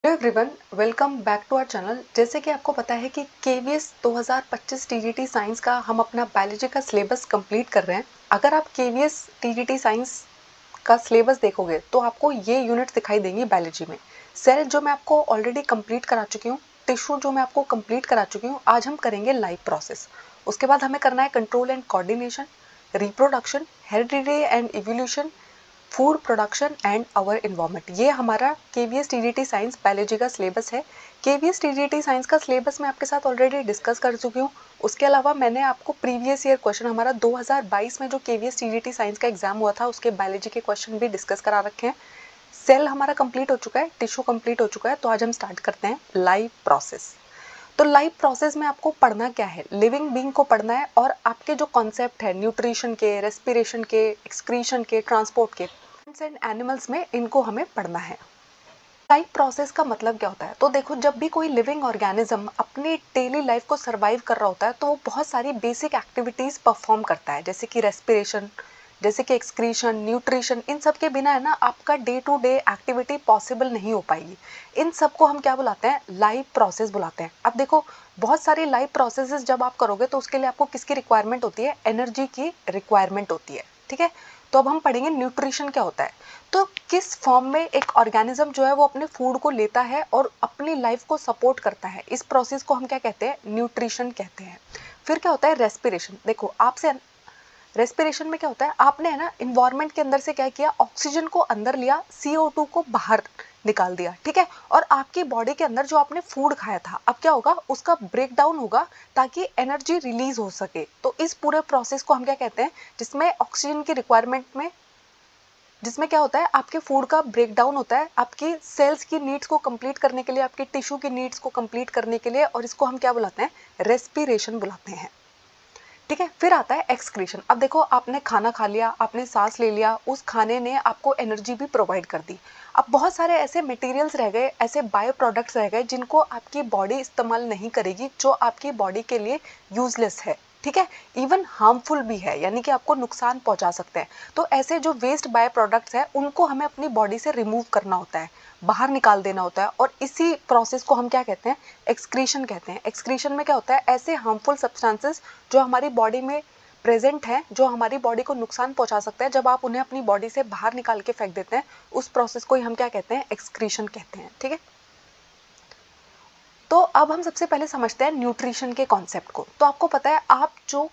Hello everyone, welcome back to our channel. जैसे कि आपको पता है कि केवीएस 2025 टीजीटी साइंस का हम अपना बायोलॉजी का सिलेबस कंप्लीट कर रहे हैं। अगर आप केवीएस टीजीटी साइंस का सिलेबस देखोगे तो आपको ये यूनिट दिखाई देंगी बायोलॉजी में। सेल जो मैं आपको ऑलरेडी कंप्लीट करा चुकी हूँ, टिश्यू जो मैं आपको कंप्लीट करा चुकी हूँ। आज हम करेंगे लाइफ प्रोसेस। उसके बाद हमें करना है control and coordination, reproduction, heredity and evolution, food production and our environment. ये हमारा केवीएस टीजीटी साइंस बायोलॉजी का सिलेबस है। केवीएस टीजीटी साइंस का सिलेबस मैं आपके साथ ऑलरेडी डिस्कस कर चुकी हूँ। उसके अलावा मैंने आपको प्रीवियस ईयर क्वेश्चन, हमारा 2022 में जो केवीएस टीजीटी साइंस का एग्जाम हुआ था, उसके बायोलॉजी के क्वेश्चन भी डिस्कस करा रखे हैं। सेल हमारा कंप्लीट हो चुका है, टिश्यू कंप्लीट हो चुका है। तो आज हम स्टार्ट करते हैं लाइव प्रोसेस। तो लाइफ प्रोसेस में आपको पढ़ना क्या है, लिविंग बीइंग को पढ़ना है और आपके जो कॉन्सेप्ट है न्यूट्रिशन के, रेस्पिरेशन के, एक्सक्रीशन के, ट्रांसपोर्ट के, प्लांट्स एंड एनिमल्स में इनको हमें पढ़ना है। लाइफ प्रोसेस का मतलब क्या होता है? तो देखो, जब भी कोई लिविंग ऑर्गेनिज्म अपनी डेली लाइफ को सर्वाइव कर रहा होता है तो वो बहुत सारी बेसिक एक्टिविटीज परफॉर्म करता है, जैसे कि रेस्पिरेशन, जैसे कि एक्सक्रीशन, न्यूट्रिशन। इन सब के बिना है ना आपका day to day activity possible नहीं हो पाएगी। इन सब को हम क्या बुलाते हैं? लाइफ प्रोसेस बुलाते हैं। अब देखो, बहुत सारी लाइफ प्रोसेसेस जब आप करोगे तो उसके लिए आपको किसकी रिक्वायरमेंट होती है? एनर्जी की रिक्वायरमेंट होती है। ठीक है, तो अब हम पढ़ेंगे न्यूट्रिशन क्या होता है। तो किस फॉर्म में एक ऑर्गेनिज्म जो है वो अपने फूड को लेता है और अपनी लाइफ को सपोर्ट करता है, इस प्रोसेस को हम क्या कहते हैं? न्यूट्रिशन कहते हैं। फिर क्या होता है? रेस्पिरेशन। देखो, आपसे रेस्पिरेशन में क्या होता है, आपने है ना इन्वायरमेंट के अंदर से क्या किया, ऑक्सीजन को अंदर लिया, CO2 को बाहर निकाल दिया। ठीक है, और आपकी बॉडी के अंदर जो आपने फूड खाया था, अब क्या होगा, उसका ब्रेक डाउन होगा ताकि एनर्जी रिलीज हो सके। तो इस पूरे प्रोसेस को हम क्या कहते हैं, जिसमें ऑक्सीजन की रिक्वायरमेंट में, जिसमें क्या होता है, आपके फूड का ब्रेक डाउन होता है आपकी सेल्स की नीड्स को कंप्लीट करने के लिए, आपकी टिश्यू की नीड्स को कंप्लीट करने के लिए, और इसको हम क्या बुलाते हैं? रेस्पिरेशन बुलाते हैं। ठीक है, फिर आता है एक्सक्रीशन। अब देखो, आपने खाना खा लिया, आपने सांस ले लिया, उस खाने ने आपको एनर्जी भी प्रोवाइड कर दी। अब बहुत सारे ऐसे मटेरियल्स रह गए, ऐसे बायो प्रोडक्ट्स रह गए जिनको आपकी बॉडी इस्तेमाल नहीं करेगी, जो आपकी बॉडी के लिए यूजलेस है। ठीक है, इवन हार्मफुल भी है, यानी कि आपको नुकसान पहुंचा सकते हैं। तो ऐसे जो वेस्ट बायो प्रोडक्ट्स हैं उनको हमें अपनी बॉडी से रिमूव करना होता है, बाहर निकाल देना होता है, और इसी प्रोसेस को हम क्या कहते हैं? एक्सक्रीशन कहते हैं। एक्सक्रीशन में क्या होता है, ऐसे हार्मफुल सब्सटेंसेस जो हमारी बॉडी में प्रेजेंट हैं, जो हमारी बॉडी को नुकसान पहुंचा सकते हैं, जब आप उन्हें अपनी बॉडी से बाहर निकाल के फेंक देते हैं, उस प्रोसेस को ही हम क्या कहते हैं? एक्सक्रीशन कहते हैं। ठीक है, तो अब हम सबसे पहले समझते हैं न्यूट्रिशन के कॉन्सेप्ट को। तो आपको पता है, आप जो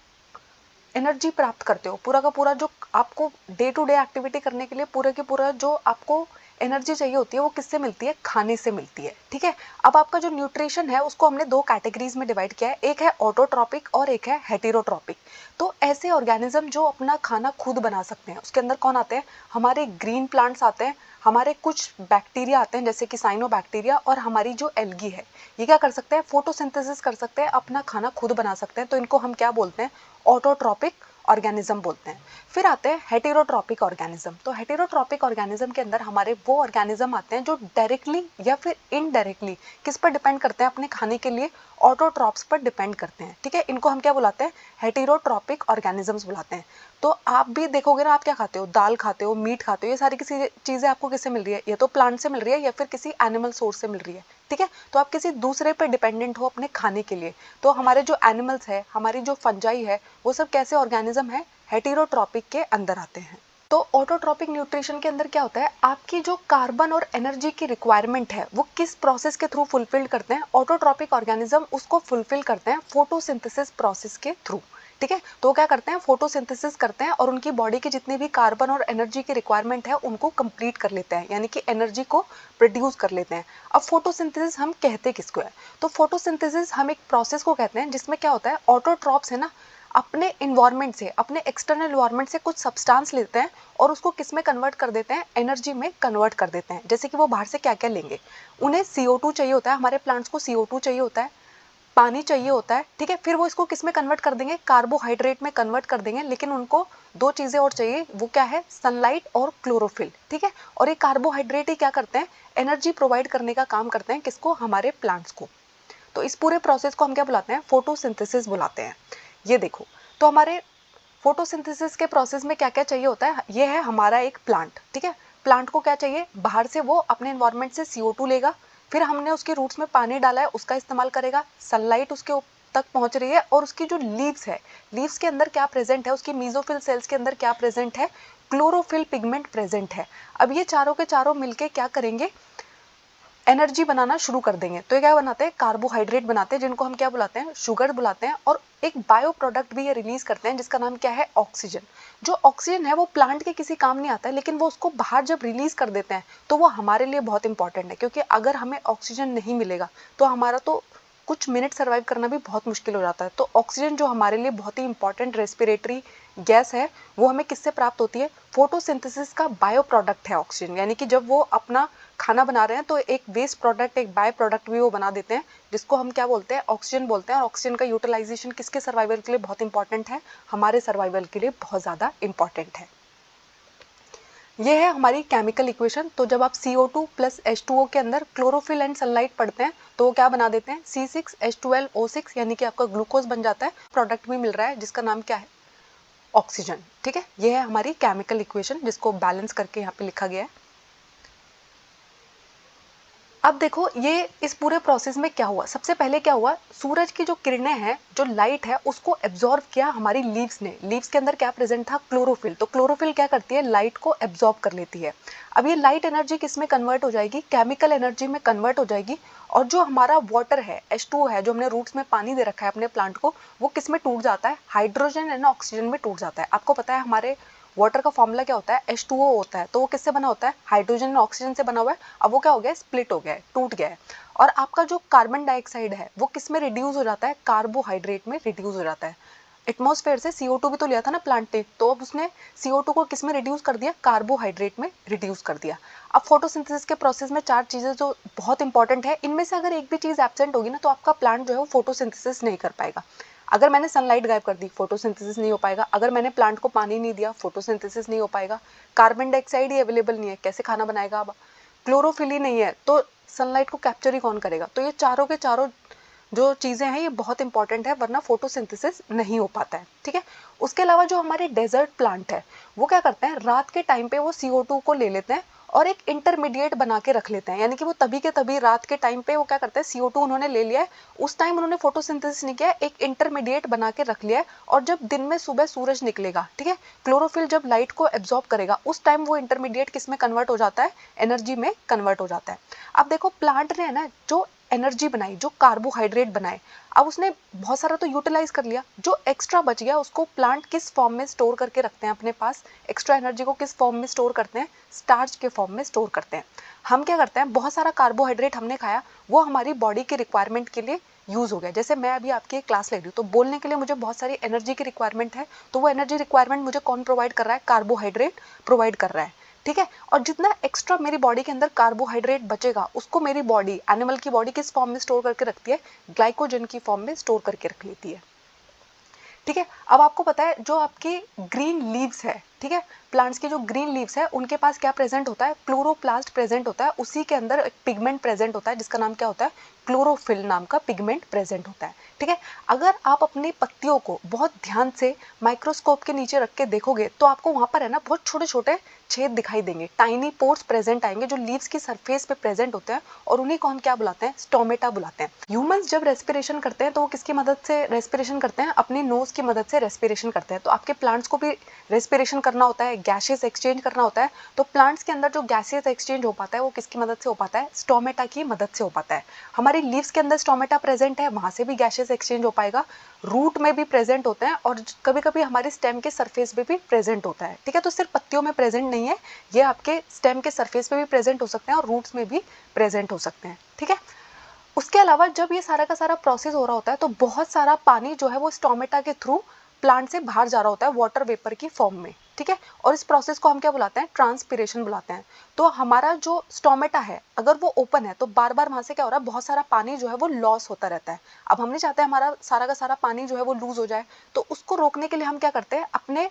एनर्जी प्राप्त करते हो, पूरा का पूरा जो आपको डे टू डे एक्टिविटी करने के लिए पूरे के पूरा जो आपको एनर्जी चाहिए होती है, वो किससे मिलती है? खाने से मिलती है। ठीक है, अब आपका जो न्यूट्रिशन है उसको हमने दो कैटेगरीज में डिवाइड किया है, एक है ऑटोट्रॉपिक और एक है हेटेरोट्रॉपिक। तो ऐसे ऑर्गेनिज्म जो अपना खाना खुद बना सकते हैं, उसके अंदर कौन आते हैं? हमारे ग्रीन प्लांट्स आते हैं, हमारे कुछ बैक्टीरिया आते हैं जैसे कि साइनोबैक्टीरिया, और हमारी जो एल्गी है, ये क्या कर सकते हैं? फोटोसिंथेसिस कर सकते हैं, अपना खाना खुद बना सकते हैं। तो इनको हम क्या बोलते हैं? ऑटोट्रॉपिक ऑर्गेनिज्म बोलते हैं। फिर आते हैं हेटेरोट्रॉपिक ऑर्गेनिज्म। तो हेटेरोट्रॉपिक ऑर्गेनिज्म के अंदर हमारे वो ऑर्गेनिज्म आते हैं जो डायरेक्टली या फिर इनडायरेक्टली किस पर डिपेंड करते हैं? अपने खाने के लिए ऑटोट्रॉप्स पर डिपेंड करते हैं। ठीक है, इनको हम क्या बुलाते हैं? हेटेरोट्रॉपिक ऑर्गेनिजम्स बुलाते हैं। तो आप भी देखोगे ना, आप क्या खाते हो? दाल खाते हो, मीट खाते हो, ये सारी किसी चीज़ें आपको किससे मिल रही है? या तो प्लांट से मिल रही है या फिर किसी एनिमल सोर्स से मिल रही है। ठीक है, तो आप किसी दूसरे पर डिपेंडेंट हो अपने खाने के लिए। तो हमारे जो एनिमल्स है, हमारी जो फंजाई है, वो सब कैसे ऑर्गेनिज्म है? हेटेरोट्रॉपिक के अंदर आते हैं। तो ऑटोट्रॉपिक न्यूट्रिशन के अंदर क्या होता है, आपकी जो कार्बन और एनर्जी की रिक्वायरमेंट है वो किस प्रोसेस के थ्रू फुलफिल करते हैं? ऑटोट्रॉपिक ऑर्गेनिज्म उसको फुलफिल करते हैं फोटोसिंथेसिस प्रोसेस के थ्रू। ठीक है, तो क्या करते हैं? फोटोसिंथेसिस करते हैं और उनकी बॉडी की जितनी भी कार्बन और एनर्जी की रिक्वायरमेंट है उनको कंप्लीट कर लेते हैं, यानी कि एनर्जी को प्रोड्यूस कर लेते हैं। अब फोटोसिंथेसिस हम कहते किसको है? तो फोटोसिंथेसिस हम एक प्रोसेस को कहते हैं जिसमें क्या होता है, ऑटोट्रॉप्स है ना, अपने इन्वायरमेंट से, अपने एक्सटर्नल इन्वायरमेंट से कुछ सब्सटेंस लेते हैं और उसको किस में कन्वर्ट कर देते हैं? एनर्जी में कन्वर्ट कर देते हैं। जैसे कि वो बाहर से क्या क्या लेंगे, उन्हें CO2 चाहिए होता है, हमारे प्लांट्स को CO2 चाहिए होता है, पानी चाहिए होता है। ठीक है, फिर वो इसको किस में कन्वर्ट कर देंगे? कार्बोहाइड्रेट में कन्वर्ट कर देंगे। लेकिन उनको दो चीज़ें और चाहिए, वो क्या है? सनलाइट और क्लोरोफिल। ठीक है, और ये कार्बोहाइड्रेट ही क्या करते हैं? एनर्जी प्रोवाइड करने का काम करते हैं। किसको? हमारे प्लांट्स को। तो इस पूरे प्रोसेस को हम क्या बुलाते हैं? फोटोसिंथेसिस बुलाते हैं। ये देखो, तो हमारे फोटोसिंथेसिस के प्रोसेस में क्या क्या चाहिए होता है? ये है हमारा एक प्लांट। ठीक है, प्लांट को क्या चाहिए? बाहर से वो अपने एनवायरनमेंट से CO2 लेगा, फिर हमने उसके रूट्स में पानी डाला है, उसका इस्तेमाल करेगा, सनलाइट उसके तक पहुंच रही है और उसकी जो लीव्स है, लीव्स के अंदर क्या प्रेजेंट है, उसकी मीजोफिल सेल्स के अंदर क्या प्रेजेंट है, क्लोरोफिल पिगमेंट प्रेजेंट है। अब ये चारों के चारों मिलके क्या करेंगे, एनर्जी बनाना शुरू कर देंगे। तो ये क्या बनाते हैं, कार्बोहाइड्रेट बनाते हैं, जिनको हम क्या बुलाते हैं, शुगर बुलाते हैं। और एक बायो प्रोडक्ट भी ये रिलीज करते हैं जिसका नाम क्या है, ऑक्सीजन। जो ऑक्सीजन है वो प्लांट के किसी काम नहीं आता है, लेकिन वो उसको बाहर जब रिलीज कर देते हैं तो वो हमारे लिए बहुत इंपॉर्टेंट है, क्योंकि अगर हमें ऑक्सीजन नहीं मिलेगा तो हमारा तो कुछ मिनट सर्वाइव करना भी बहुत मुश्किल हो जाता है। तो ऑक्सीजन जो हमारे लिए बहुत ही इंपॉर्टेंट रेस्पिरेटरी गैस है, वो हमें किससे प्राप्त होती है, फोटोसिंथेसिस का बायो प्रोडक्ट है ऑक्सीजन। यानी कि जब वो अपना खाना बना रहे हैं तो एक वेस्ट प्रोडक्ट, एक बाय प्रोडक्ट भी वो बना देते हैं, जिसको हम क्या बोलते हैं, ऑक्सीजन बोलते हैं। और ऑक्सीजन का यूटिलाइजेशन किसके सर्वाइवल के लिए बहुत इंपॉर्टेंट है, हमारे सर्वाइवल के लिए बहुत ज़्यादा इंपॉर्टेंट है। ये है हमारी केमिकल इक्वेशन। तो जब आप CO2 प्लस H2O के अंदर क्लोरोफिल एंड सनलाइट पढ़ते हैं तो वो क्या बना देते हैं, C6H12O6, यानी कि आपका ग्लूकोज बन जाता है। प्रोडक्ट भी मिल रहा है जिसका नाम क्या है, ऑक्सीजन। ठीक है, ये है हमारी केमिकल इक्वेशन जिसको बैलेंस करके यहाँ पे लिखा गया है। अब देखो ये इस पूरे प्रोसेस में क्या हुआ, सबसे पहले क्या हुआ, सूरज की जो किरणें हैं, जो लाइट है, उसको एब्जॉर्ब किया हमारी लीव्स ने। लीव्स के अंदर क्या प्रेजेंट था, क्लोरोफिल। तो क्लोरोफिल क्या करती है, लाइट को एब्जॉर्ब कर लेती है। अब ये लाइट एनर्जी किस में कन्वर्ट हो जाएगी, केमिकल एनर्जी में कन्वर्ट हो जाएगी। और जो हमारा वाटर है, H2O है, जो हमने रूट्स में पानी दे रखा है अपने प्लांट को, वो किस में टूट जाता है, हाइड्रोजन एंड ऑक्सीजन में टूट जाता है। आपको पता है हमारे वाटर का फॉर्मूला क्या होता है, H2O होता है। तो वो किससे बना होता है, हाइड्रोजन और ऑक्सीजन से बना हुआ है। अब वो क्या हो गया, स्प्लिट हो गया है, टूट गया है। और आपका जो कार्बन डाइऑक्साइड है वो किस में रिड्यूस हो जाता है, कार्बोहाइड्रेट में रिड्यूस हो जाता है। एटमॉस्फेयर से CO2 भी तो लिया था ना प्लांट ने, तो अब उसने CO2 को किस में रिड्यूस कर दिया, कार्बोहाइड्रेट में रिड्यूस कर दिया। अब फोटोसिंथेसिस के प्रोसेस में चार चीजें जो बहुत इंपॉर्टेंट है, इनमें से अगर एक भी चीज एब्सेंट होगी ना तो आपका प्लांट जो है वो फोटोसिंथेसिस नहीं कर पाएगा। अगर मैंने सनलाइट गायब कर दी, फोटोसिंथेसिस नहीं हो पाएगा। अगर मैंने प्लांट को पानी नहीं दिया, फोटोसिंथेसिस नहीं हो पाएगा। कार्बन डाइऑक्साइड ही अवेलेबल नहीं है, कैसे खाना बनाएगा। अब क्लोरोफिल ही नहीं है तो सनलाइट को कैप्चर ही कौन करेगा। तो ये चारों के चारों जो चीजें हैं ये बहुत इंपॉर्टेंट है, वरना फोटोसिंथेसिस नहीं हो पाता है। ठीक है, उसके अलावा जो हमारे डेजर्ट प्लांट है वो क्या करते हैं, रात के टाइम पे वो CO2 को ले लेते हैं और एक इंटरमीडिएट बना के रख लेते हैं। यानी कि वो तभी के तभी रात के टाइम पे वो क्या करते हैं, CO2 उन्होंने ले लिया है, उस टाइम उन्होंने फोटोसिंथेसिस नहीं किया, एक इंटरमीडिएट बना के रख लिया है। और जब दिन में सुबह सूरज निकलेगा, ठीक है, क्लोरोफिल जब लाइट को एब्जॉर्ब करेगा, उस टाइम वो इंटरमीडिएट किस में कन्वर्ट हो जाता है, एनर्जी में कन्वर्ट हो जाता है। अब देखो प्लांट ने ना जो एनर्जी बनाई, जो कार्बोहाइड्रेट बनाए, अब उसने बहुत सारा तो यूटिलाइज कर लिया, जो एक्स्ट्रा बच गया उसको प्लांट किस फॉर्म में स्टोर करके रखते हैं अपने पास, एक्स्ट्रा एनर्जी को किस फॉर्म में स्टोर करते हैं, स्टार्च के फॉर्म में स्टोर करते हैं। हम क्या करते हैं, बहुत सारा कार्बोहाइड्रेट हमने खाया, वो हमारी बॉडी की रिक्वायरमेंट के लिए यूज हो गया। जैसे मैं अभी आपकी क्लास ले रही हूँ तो बोलने के लिए मुझे बहुत सारी एनर्जी की रिक्वायरमेंट है, तो वो एनर्जी रिक्वायरमेंट मुझे कौन प्रोवाइड कर रहा है, कार्बोहाइड्रेट प्रोवाइड कर रहा है। ठीक है, और जितना एक्स्ट्रा मेरी बॉडी के अंदर कार्बोहाइड्रेट बचेगा उसको मेरी बॉडी, एनिमल की बॉडी किस फॉर्म में स्टोर करके रखती है, ग्लाइकोजन की फॉर्म में स्टोर करके रख लेती है। ठीक है, अब आपको पता है जो आपकी ग्रीन लीव्स है, ठीक है, प्लांट्स की जो ग्रीन लीव्स है उनके पास क्या प्रेजेंट होता है, क्लोरोप्लास्ट प्रेजेंट होता है। उसी के अंदर एक पिगमेंट प्रेजेंट होता है जिसका नाम क्या होता है, क्लोरोफिल नाम का पिगमेंट प्रेजेंट होता है। ठीक है, अगर आप अपनी पत्तियों को बहुत ध्यान से माइक्रोस्कोप के नीचे रख के देखोगे तो आपको वहां पर है ना बहुत छोटे छोटे छेद दिखाई देंगे, टाइनी पोर्स प्रेजेंट आएंगे जो लीव्स की सरफेस पे प्रेजेंट होते हैं, और उन्हीं को हम क्या बुलाते हैं, स्टोमेटा बुलाते हैं। ह्यूमंस जब रेस्पिरेशन करते हैं तो वो किसकी मदद से रेस्पिरेशन करते हैं, अपनी नोज की मदद से रेस्पिरेशन करते हैं। तो आपके प्लांट्स को भी रेस्पिरेशन करना होता है, गैसेस एक्सचेंज करना होता है। तो प्लांट्स के अंदर जो गैसेस एक्सचेंज हो पाता है वो किसकी मदद से हो पाता है, स्टोमेटा की मदद से हो पाता है। हमारी लीव्स के अंदर स्टोमेटा प्रेजेंट है, वहां से भी गैसेस एक्सचेंज हो पाएगा। रूट में भी प्रेजेंट होते हैं और कभी कभी हमारे स्टेम के सरफेस पे भी प्रेजेंट होता है। ठीक है, तो सिर्फ पत्तियों में प्रेजेंट नहीं है, ये आपके स्टेम के सरफेस पे भी प्रेजेंट हो सकते हैं और रूट्स में भी प्रेजेंट हो सकते हैं। ठीक है, उसके अलावा जब ये सारा का सारा प्रोसेस हो रहा होता है तो बहुत सारा पानी जो है वो स्टोमेटा के थ्रू प्लांट से बाहर जा रहा होता है वाटर वेपर की फॉर्म में। ठीक है, और इस प्रोसेस को हम क्या बुलाते हैं, ट्रांसपिरेशन बुलाते हैं। तो हमारा जो स्टोमेटा है अगर वो ओपन है तो बार बार वहां से क्या हो रहा है, बहुत सारा पानी जो है वो लॉस होता रहता है। अब हम नहीं चाहते हमारा सारा का सारा पानी जो है वो लूज हो जाए, तो उसको रोकने के लिए हम क्या करते हैं, अपने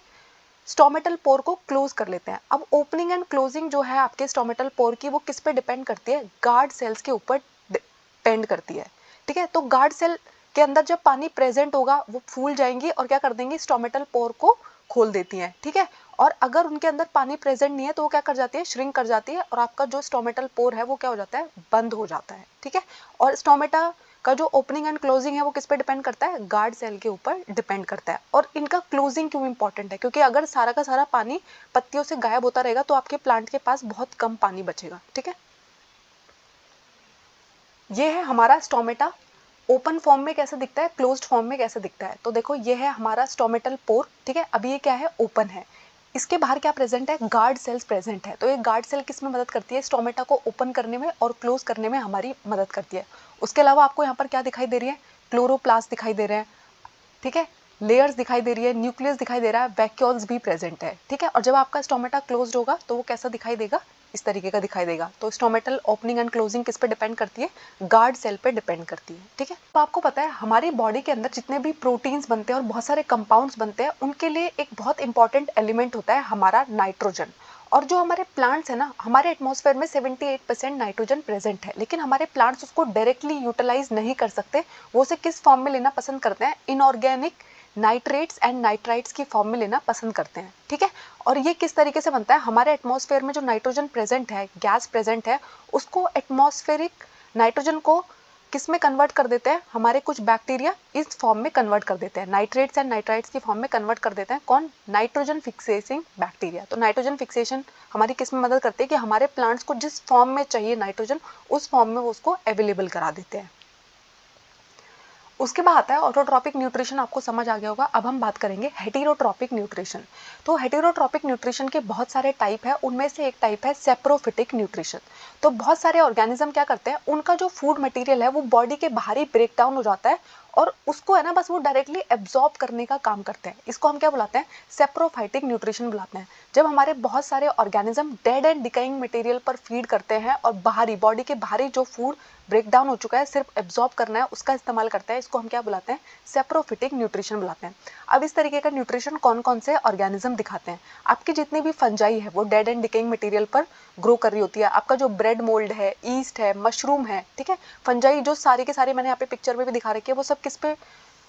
स्टोमेटल पोर को क्लोज कर लेते हैं। अब ओपनिंग एंड क्लोजिंग जो है आपके स्टोमेटल पोर की, वो किस पे डिपेंड करती है, गार्ड सेल्स के ऊपर डिपेंड करती है। ठीक है, तो गार्ड सेल के अंदर जब पानी प्रेजेंट होगा वो फूल जाएंगी और क्या कर देंगी, स्टोमेटल पोर को खोल देती हैं। ठीक है, और अगर उनके अंदर पानी प्रेजेंट नहीं है तो वो क्या कर जाती है, श्रिंक कर जाती है और आपका जो स्टोमेटल पोर है वो क्या हो जाता है, बंद हो जाता है। ठीक है, और स्टोमेटा का जो ओपनिंग एंड क्लोजिंग है वो किस पे डिपेंड करता है, गार्ड सेल के ऊपर डिपेंड करता है। और इनका क्लोजिंग क्यों इंपॉर्टेंट है, क्योंकि अगर सारा का सारा पानी पत्तियों से गायब होता रहेगा तो आपके प्लांट के पास बहुत कम पानी बचेगा। ठीक है, ये है हमारा स्टोमेटा। ओपन फॉर्म में कैसे दिखता है, क्लोज्ड फॉर्म में कैसे दिखता है, तो देखो ये है हमारा स्टोमेटल पोर। ठीक है, अभी ये क्या है, ओपन है। इसके बाहर क्या प्रेजेंट है, गार्ड सेल्स प्रेजेंट है। तो ये गार्ड सेल किस में मदद करती है, स्टोमेटा को ओपन करने में और क्लोज करने में हमारी मदद करती है। उसके अलावा आपको यहाँ पर क्या दिखाई दे रही है, क्लोरोप्लास्ट दिखाई दे रहे हैं। ठीक है, लेयर्स दिखाई दे रही है, न्यूक्लियस दिखाई दे रहा है, वैक्यूल्स भी प्रेजेंट है। ठीक है, और जब आपका स्टोमेटा क्लोज्ड होगा तो वो कैसा दिखाई देगा, इस तरीके का दिखाई देगा। तो स्टोमेटल ओपनिंग एंड क्लोजिंग किस पे डिपेंड करती है, गार्ड सेल पे डिपेंड करती है। ठीक है, तो आपको पता है हमारी बॉडी के अंदर जितने भी प्रोटीन्स बनते हैं और बहुत सारे कंपाउंड्स बनते हैं, उनके लिए एक बहुत इंपॉर्टेंट एलिमेंट होता है हमारा नाइट्रोजन। और जो हमारे प्लांट्स है ना, हमारे एटमॉस्फेयर में 78% नाइट्रोजन प्रेजेंट है, लेकिन हमारे प्लांट्स उसको डायरेक्टली यूटिलाइज नहीं कर सकते। वो उसे किस फॉर्म में लेना पसंद करते हैं, इनऑर्गेनिक नाइट्रेट्स एंड नाइट्राइट्स की फॉर्म में लेना पसंद करते हैं। ठीक है, और ये किस तरीके से बनता है, हमारे एटमॉस्फेयर में जो नाइट्रोजन प्रेजेंट है, गैस प्रेजेंट है, उसको एटमॉस्फेरिक नाइट्रोजन को किस में कन्वर्ट कर देते हैं, हमारे कुछ बैक्टीरिया इस फॉर्म में कन्वर्ट कर देते हैं, नाइट्रेट्स एंड नाइट्राइट्स की फॉर्म में कन्वर्ट कर देते हैं। कौन, नाइट्रोजन फिक्सेसिंग बैक्टीरिया। तो नाइट्रोजन फिक्सेशन हमारी किस में मदद करती है, कि हमारे प्लांट्स को जिस फॉर्म में चाहिए नाइट्रोजन, उस फॉर्म में वो उसको अवेलेबल करा देते हैं। उसके बाद आता है ऑटोट्रॉपिक न्यूट्रिशन। आपको समझ आ गया होगा। अब हम बात करेंगे हेटेरोट्रॉपिक न्यूट्रिशन। तो हेटेरोट्रॉपिक न्यूट्रिशन के बहुत सारे टाइप है, उनमें से एक टाइप है सेप्रोफिटिक न्यूट्रिशन। तो बहुत सारे ऑर्गेनिज्म क्या करते हैं, उनका जो फूड मटेरियल है वो बॉडी के बाहर ही ब्रेक डाउन हो जाता है और उसको है ना बस वो डायरेक्टली एब्जॉर्ब करने का काम करते हैं। इसको हम क्या बुलाते हैं, सेप्रोफाइटिक न्यूट्रिशन बुलाते हैं। जब हमारे बहुत सारे organism dead and decaying material पर फीड करते हैं और बाहरी बॉडी के बाहरी जो फूड ब्रेक डाउन हो चुका है, सिर्फ एब्जॉर्ब करना है, उसका इस्तेमाल करते हैं, इसको हम क्या बुलाते हैं, सेप्रोफिटिक न्यूट्रिशन बुलाते हैं। अब इस तरीके का न्यूट्रिशन कौन कौन से ऑर्गेनिज्म दिखाते हैं, आपकी जितनी भी फंजाई है वो डेड एंड डिकेइंग मटेरियल पर ग्रो कर रही होती है। आपका जो ब्रेड मोल्ड है, ईस्ट है, मशरूम है, ठीक है, फंजाई जो सारी के सारी मैंने यहाँ पे पिक्चर में भी दिखा रखी है, वो सब किस पे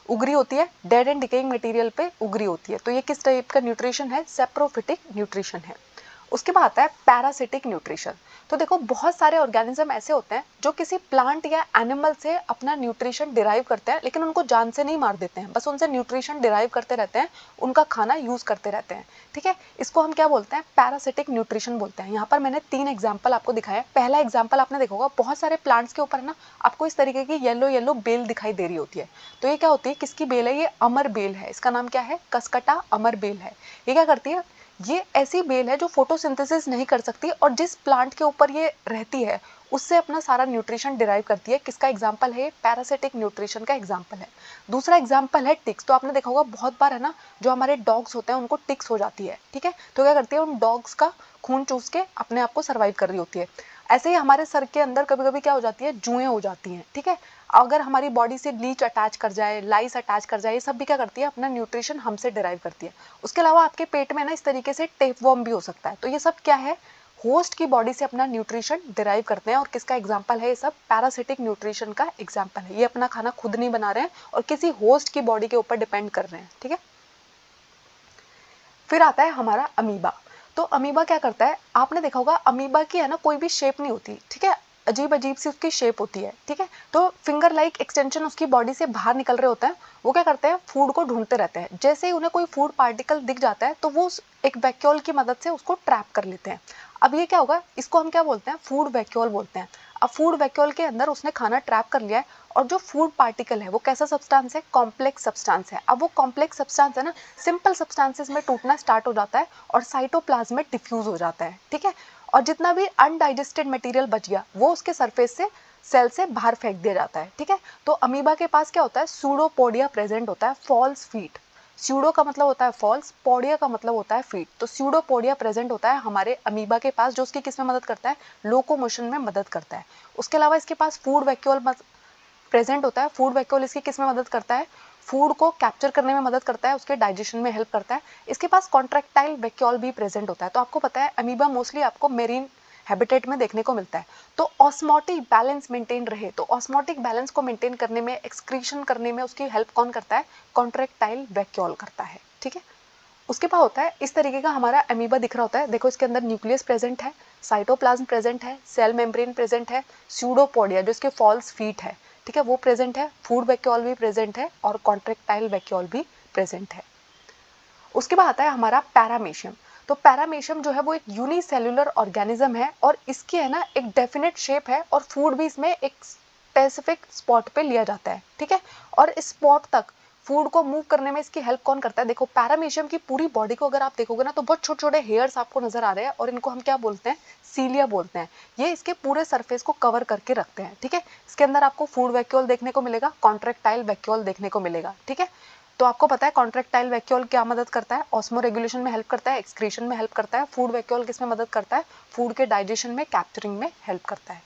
उगरी होती है, डेड एंड डिकेइंग मटेरियल पे उगरी होती है। तो ये किस टाइप का न्यूट्रिशन है, सेप्रोफिटिक न्यूट्रिशन है। उसके बाद आता है पैरासिटिक न्यूट्रिशन। तो देखो बहुत सारे ऑर्गेनिज्म ऐसे होते हैं जो किसी प्लांट या एनिमल से अपना न्यूट्रिशन डिराइव करते हैं, लेकिन उनको जान से नहीं मार देते हैं, बस उनसे न्यूट्रिशन डिराइव करते रहते हैं, उनका खाना यूज करते रहते हैं। ठीक है, इसको हम क्या बोलते हैं, पैरासिटिक न्यूट्रिशन बोलते हैं। यहाँ पर मैंने 3 एग्जाम्पल आपको दिखाया। पहला एग्जाम्पल आपने देखा होगा, बहुत सारे प्लांट्स के ऊपर ना आपको इस तरीके की येलो येलो बेल दिखाई दे रही होती है। तो ये क्या होती है, किसकी बेल है, ये अमर बेल है। इसका नाम क्या है, कसकटा अमर बेल है। ये क्या करती है, ये ऐसी बेल है जो फोटोसिंथेसिस नहीं कर सकती और जिस प्लांट के ऊपर ये रहती है उससे अपना सारा न्यूट्रिशन डिराइव करती है। किसका एग्जांपल है, पैरासिटिक न्यूट्रिशन का एग्जांपल है। दूसरा एग्जांपल है टिक्स। तो आपने देखा होगा बहुत बार है ना, जो हमारे डॉग्स होते हैं उनको टिक्स हो जाती है। ठीक है, तो क्या करती है, उन डॉग्स का खून चूस के अपने आप को सर्वाइव कर रही होती है। ऐसे ही हमारे सर के अंदर कभी कभी क्या हो जाती है, जुएं हो जाती हैं। ठीक है, अगर हमारी बॉडी से लीच अटैच कर जाए, लाइस अटैच कर जाए, ये सब भी क्या करती है, अपना न्यूट्रिशन हमसे डिराइव करती है। उसके अलावा आपके पेट में ना इस तरीके से टेपवर्म भी हो सकता है। तो ये सब क्या है, होस्ट की बॉडी से अपना न्यूट्रिशन डिराइव करते हैं। और किसका एग्जाम्पल है, ये सब पैरासिटिक न्यूट्रिशन का एग्जाम्पल है। ये अपना खाना खुद नहीं बना रहे हैं और किसी होस्ट की बॉडी के ऊपर डिपेंड कर रहे हैं। ठीक है, फिर आता है हमारा अमीबा। तो अमीबा क्या करता है, आपने देखा होगा अमीबा की है ना कोई भी शेप नहीं होती। ठीक है, अजीब अजीब सी उसकी शेप होती है। ठीक है, तो फिंगर लाइक एक्सटेंशन उसकी बॉडी से बाहर निकल रहे होते हैं। वो क्या करते हैं, फूड को ढूंढते रहते हैं। जैसे ही उन्हें कोई फूड पार्टिकल दिख जाता है तो वो एक वैक्यूल की मदद से उसको ट्रैप कर लेते हैं। अब ये क्या होगा, इसको हम क्या बोलते हैं, फूड वैक्यूल बोलते हैं। अब फूड वैक्यूल के अंदर उसने खाना ट्रैप कर लिया है और जो फूड पार्टिकल है वो कैसा सब्सटेंस है, कॉम्प्लेक्स सब्सटेंस है। अब वो कॉम्प्लेक्स सब्सटेंस है ना, सिंपल सब्सटेंसेस में टूटना स्टार्ट हो जाता है और साइटोप्लाज्म में डिफ्यूज हो जाता है। ठीक है, और जितना भी अनडाइजेस्टेड मटेरियल बच गया वो उसके सरफेस से सेल से बाहर फेंक दिया जाता है। ठीक है, तो अमीबा के पास क्या होता है, सूडोपोडिया प्रेजेंट होता है, फॉल्स फीट। स्यूडो का मतलब होता है फॉल्स, पोडिया का मतलब होता है फीट। तो स्यूडोपोडिया प्रेजेंट होता है हमारे अमीबा के पास, जो उसकी किस में मदद करता है, लोकोमोशन में मदद करता है। उसके अलावा इसके पास फूड वैक्यूल प्रेजेंट होता है। फूड वैक्यूल इसकी किस में मदद करता है, फूड को कैप्चर करने में मदद करता है, उसके डाइजेशन में हेल्प करता है। इसके पास कॉन्ट्रैक्टाइल वैक्यूल भी प्रेजेंट होता है। तो आपको पता है अमीबा मोस्टली आपको मेरीन हैबिटेट में देखने को मिलता है। तो ऑस्मोटिक बैलेंस मेंटेन रहे, तो ऑस्मोटिक बैलेंस को मेंटेन करने में, एक्सक्रीशन करने में उसकी हेल्प कौन करता है, कॉन्ट्रैक्टाइल वैक्यूल करता है। ठीक है, उसके बाद होता है इस तरीके का हमारा अमीबा दिख रहा होता है। देखो इसके अंदर न्यूक्लियस प्रेजेंट है, साइटोप्लाज्म प्रेजेंट है, सेल मेम्ब्रेन प्रेजेंट है, स्यूडोपोडिया जो इसके फॉल्स फीट है, ठीक है, वो प्रेजेंट है, फूड वैक्यूल भी प्रेजेंट है और कॉन्ट्रेक्टाइल वैक्यूल भी प्रेजेंट है। उसके बाद आता है हमारा पैरामीशियम। तो पैरामीशियम जो है वो एक यूनिसेल्युलर ऑर्गेनिज्म है और इसकी है ना एक डेफिनेट शेप है और फूड भी इसमें एक स्पेसिफिक स्पॉट पे लिया जाता है, ठीक है। और इस स्पॉट तक फूड को मूव करने में इसकी हेल्प कौन करता है? देखो पैरामीशियम की पूरी बॉडी को अगर आप देखोगे ना तो बहुत छोटे छोटे हेयर्स आपको नजर आ रहे हैं और इनको हम क्या बोलते हैं? सीलिया बोलते हैं। ये इसके पूरे सरफेस को कवर करके रखते हैं, ठीक है। इसके अंदर आपको फूड वैक्यूल देखने को मिलेगा, कॉन्ट्रेक्टाइल वैक्यूल देखने को मिलेगा, ठीक है। तो आपको पता है कॉन्ट्रेक्टाइल वैक्यूल क्या मदद करता है? ऑस्मो रेगुलेशन में हेल्प करता है, एक्सक्रीशन में हेल्प करता है। फूड वैक्यूल किस में मदद करता है? फूड के डाइजेशन में, कैप्चरिंग में हेल्प करता है।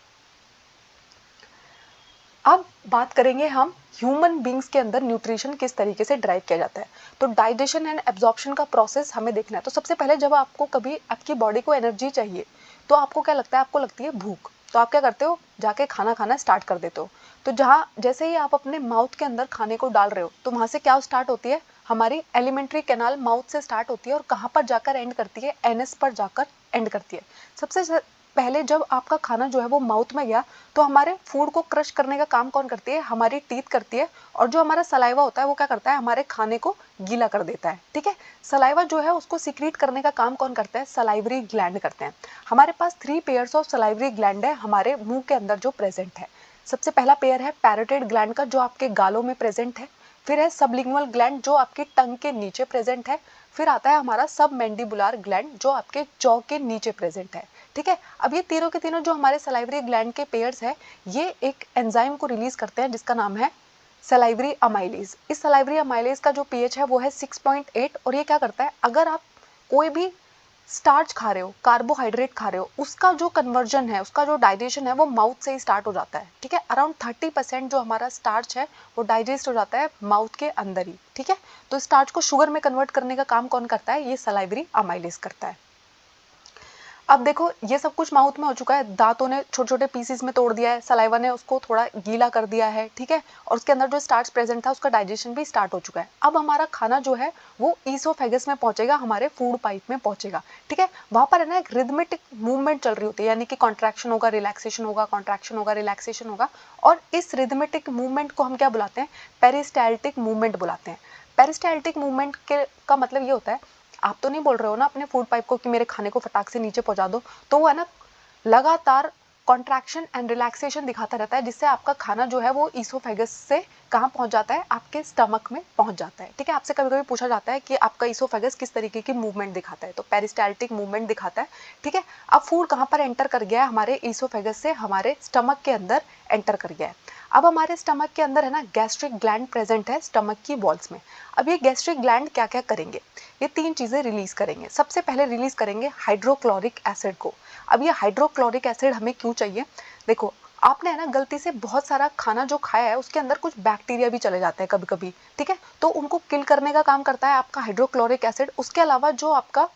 अब बात करेंगे हम ह्यूमन बींग्स के अंदर न्यूट्रिशन किस तरीके से ड्राइव किया जाता है। तो डाइजेशन एंड एब्जॉर्प्शन का प्रोसेस हमें देखना है। तो सबसे पहले जब आपको कभी आपकी बॉडी को एनर्जी चाहिए तो आपको क्या लगता है? आपको लगती है भूख। तो आप क्या करते हो? जाके खाना खाना स्टार्ट कर देते हो। तो जहाँ जैसे ही आप अपने माउथ के अंदर खाने को डाल रहे हो तो वहां से क्या स्टार्ट होती है? हमारी एलिमेंट्री कैनाल माउथ से स्टार्ट होती है और कहाँ पर जाकर एंड करती है? एनएस पर जाकर एंड करती है। सबसे पहले जब आपका खाना जो है वो माउथ में गया तो हमारे फूड को क्रश करने का काम कौन करती है? हमारी टीथ करती है। और जो हमारा सलाइवा होता है वो क्या करता है? हमारे खाने को गीला कर देता है, ठीक है। सलाइवा जो है उसको सीक्रेट करने का काम कौन करता है? सलाइवरी ग्लैंड करते हैं। हमारे पास 3 पेयर्स ऑफ सलाइवरी ग्लैंड है हमारे मुंह के अंदर जो प्रेजेंट है। सबसे पहला पेयर है पैरोटिड ग्लैंड का जो आपके गालों में प्रेजेंट है। फिर है सबलिंगुअल ग्लैंड जो आपकी टंग के नीचे प्रेजेंट है। फिर आता है हमारा सब मैंडिबुलर ग्लैंड जो आपके जॉ के नीचे प्रेजेंट है, ठीक है। अब ये तीनों के तीनों जो हमारे सलाइवरी ग्लैंड के पेयर्स है ये एक एंजाइम को रिलीज करते हैं जिसका नाम है सलाइवरी अमाइलेज। इस सलाइवरी अमाइलेज का जो पीएच है वो है 6.8 और ये क्या करता है? अगर आप कोई भी स्टार्च खा रहे हो, कार्बोहाइड्रेट खा रहे हो, उसका जो कन्वर्जन है, उसका जो डाइजेशन है वो माउथ से ही स्टार्ट हो जाता है, ठीक है। अराउंड 30% जो हमारा स्टार्च है वो डाइजेस्ट हो जाता है माउथ के अंदर ही, ठीक है। तो स्टार्च को शुगर में कन्वर्ट करने का काम कौन करता है? ये सलाइवरी अमाइलेज करता है। अब देखो ये सब कुछ माउथ में हो चुका है, दांतों ने छोटे छोटे पीसेस में तोड़ दिया है, सलाइवा ने उसको थोड़ा गीला कर दिया है, ठीक है। और उसके अंदर जो स्टार्च प्रेजेंट था उसका डाइजेशन भी स्टार्ट हो चुका है। अब हमारा खाना जो है वो ईसोफेगस में पहुंचेगा, हमारे फूड पाइप में पहुंचेगा, ठीक है। वहां पर है ना एक रिदमेटिक मूवमेंट चल रही होती है, यानी कि कॉन्ट्रैक्शन होगा, रिलैक्सेशन होगा, कॉन्ट्रैक्शन होगा, रिलैक्सेशन होगा। और इस रिदमेटिक मूवमेंट को हम क्या बुलाते हैं? पेरिस्टाल्टिक मूवमेंट बुलाते हैं। पेरिस्टाल्टिक मूवमेंट के का मतलब ये होता है, आप तो नहीं बोल रहे हो ना अपने फूड पाइप को कि मेरे खाने को फटाक से नीचे पहुंचा दो, तो वो है ना लगातार कॉन्ट्रैक्शन एंड रिलैक्सेशन दिखाता रहता है जिससे आपका खाना जो है वो ईसोफेगस से कहाँ पहुंच जाता है? आपके स्टमक में पहुंच जाता है, ठीक है। आपसे कभी कभी पूछा जाता है कि आपका ईसोफेगस किस तरीके की मूवमेंट दिखाता है, तो पेरिस्टाल्टिक मूवमेंट दिखाता है, ठीक है। अब फूड कहाँ पर एंटर कर गया है? हमारे ईसोफेगस से हमारे स्टमक के अंदर एंटर कर गया है। अब हमारे स्टमक के अंदर है ना गैस्ट्रिक ग्लैंड प्रेजेंट है स्टमक की वॉल्स में। अब ये गैस्ट्रिक ग्लैंड क्या क्या करेंगे? ये 3 चीजें रिलीज करेंगे। सबसे पहले रिलीज करेंगे हाइड्रोक्लोरिक एसिड को। अब ये हाइड्रोक्लोरिक एसिड हमें क्यों चाहिए? देखो आपने है ना गलती से बहुत सारा खाना जो खाया है उसके अंदर कुछ बैक्टीरिया भी चले जाते हैं कभी कभी, ठीक है। तो उनको किल करने का काम करता है आपका हाइड्रोक्लोरिक एसिड। उसके अलावा जो आपका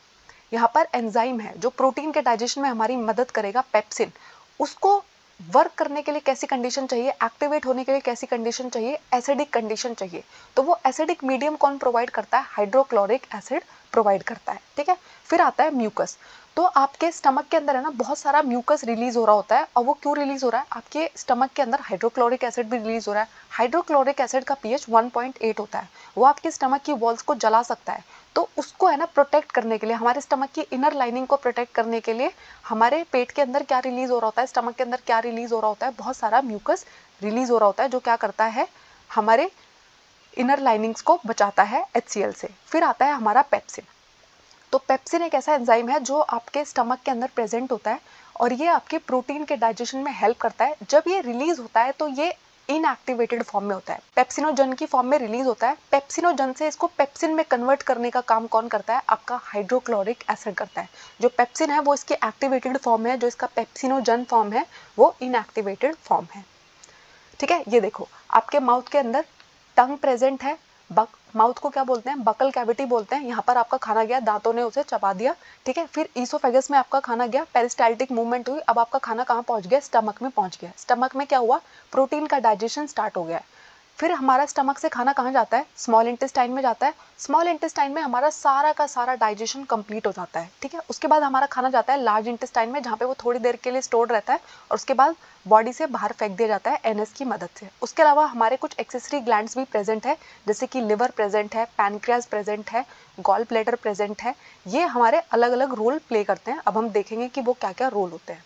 यहाँ पर एंजाइम है जो प्रोटीन के डाइजेशन में हमारी मदद करेगा, पेप्सिन, उसको वर्क करने के लिए कैसी कंडीशन चाहिए? एक्टिवेट होने के लिए कैसी कंडीशन चाहिए? एसिडिक कंडीशन चाहिए। तो वो एसिडिक मीडियम कौन प्रोवाइड करता है? हाइड्रोक्लोरिक एसिड प्रोवाइड करता है, ठीक है। फिर आता है म्यूकस। तो आपके स्टमक के अंदर है ना बहुत सारा म्यूकस रिलीज हो रहा होता है और वो क्यों रिलीज हो रहा है? आपके स्टमक के अंदर हाइड्रोक्लोरिक एसिड भी रिलीज हो रहा है। हाइड्रोक्लोरिक एसिड का पीएच 1.8 होता है, वो आपके स्टमक की वॉल्स को जला सकता है। तो उसको है ना प्रोटेक्ट करने के लिए, हमारे स्टमक की इनर लाइनिंग को प्रोटेक्ट करने के लिए हमारे पेट के अंदर क्या रिलीज हो रहा होता है? स्टमक के अंदर क्या रिलीज हो रहा होता है? बहुत सारा म्यूकस रिलीज हो रहा होता है जो क्या करता है? हमारे इनर लाइनिंग्स को बचाता है HCl से। फिर आता है हमारा पेप्सिन। तो पेप्सिन एक ऐसा एंजाइम है जो आपके स्टमक के अंदर प्रेजेंट होता है और ये आपके प्रोटीन के डाइजेशन में हेल्प करता है। जब ये रिलीज होता है तो ये इनएक्टिवेटेड फॉर्म में होता है, पेप्सिनोजन की फॉर्म में रिलीज होता है। पेप्सिनोजन से इसको पेप्सिन में कन्वर्ट करने का काम कौन करता है? आपका हाइड्रोक्लोरिक एसिड करता है। जो पेप्सिन है वो इसकी एक्टिवेटेड फॉर्म है, जो इसका पेप्सिनोजन फॉर्म है वो इनएक्टिवेटेड फॉर्म है, ठीक है। ये देखो आपके माउथ के अंदर टंग प्रेजेंट है। माउथ को क्या बोलते हैं? बकल कैविटी बोलते हैं। यहाँ पर आपका खाना गया, दांतों ने उसे चबा दिया, ठीक है। फिर ईसोफेगस में आपका खाना गया, पेरिस्टाल्टिक मूवमेंट हुई, अब आपका खाना कहाँ पहुंच गया? स्टमक में पहुंच गया। स्टमक में क्या हुआ? प्रोटीन का डाइजेशन स्टार्ट हो गया। फिर हमारा स्टमक से खाना कहाँ जाता है, स्मॉल इंटेस्टाइन में जाता है। स्मॉल इंटेस्टाइन में हमारा सारा का सारा डाइजेशन कंप्लीट हो जाता है, ठीक है। उसके बाद हमारा खाना जाता है लार्ज इंटेस्टाइन में, जहाँ पे वो थोड़ी देर के लिए स्टोर्ड रहता है और उसके बाद बॉडी से बाहर फेंक दिया जाता है एनएस की मदद से। उसके अलावा हमारे कुछ एक्सेसरी ग्लैंड्स भी प्रेजेंट है, जैसे कि लिवर प्रेजेंट है, पैनक्रियाज प्रेजेंट है, गॉल ब्लैडर प्रेजेंट है। ये हमारे अलग अलग रोल प्ले करते हैं। अब हम देखेंगे कि वो क्या क्या रोल होते हैं।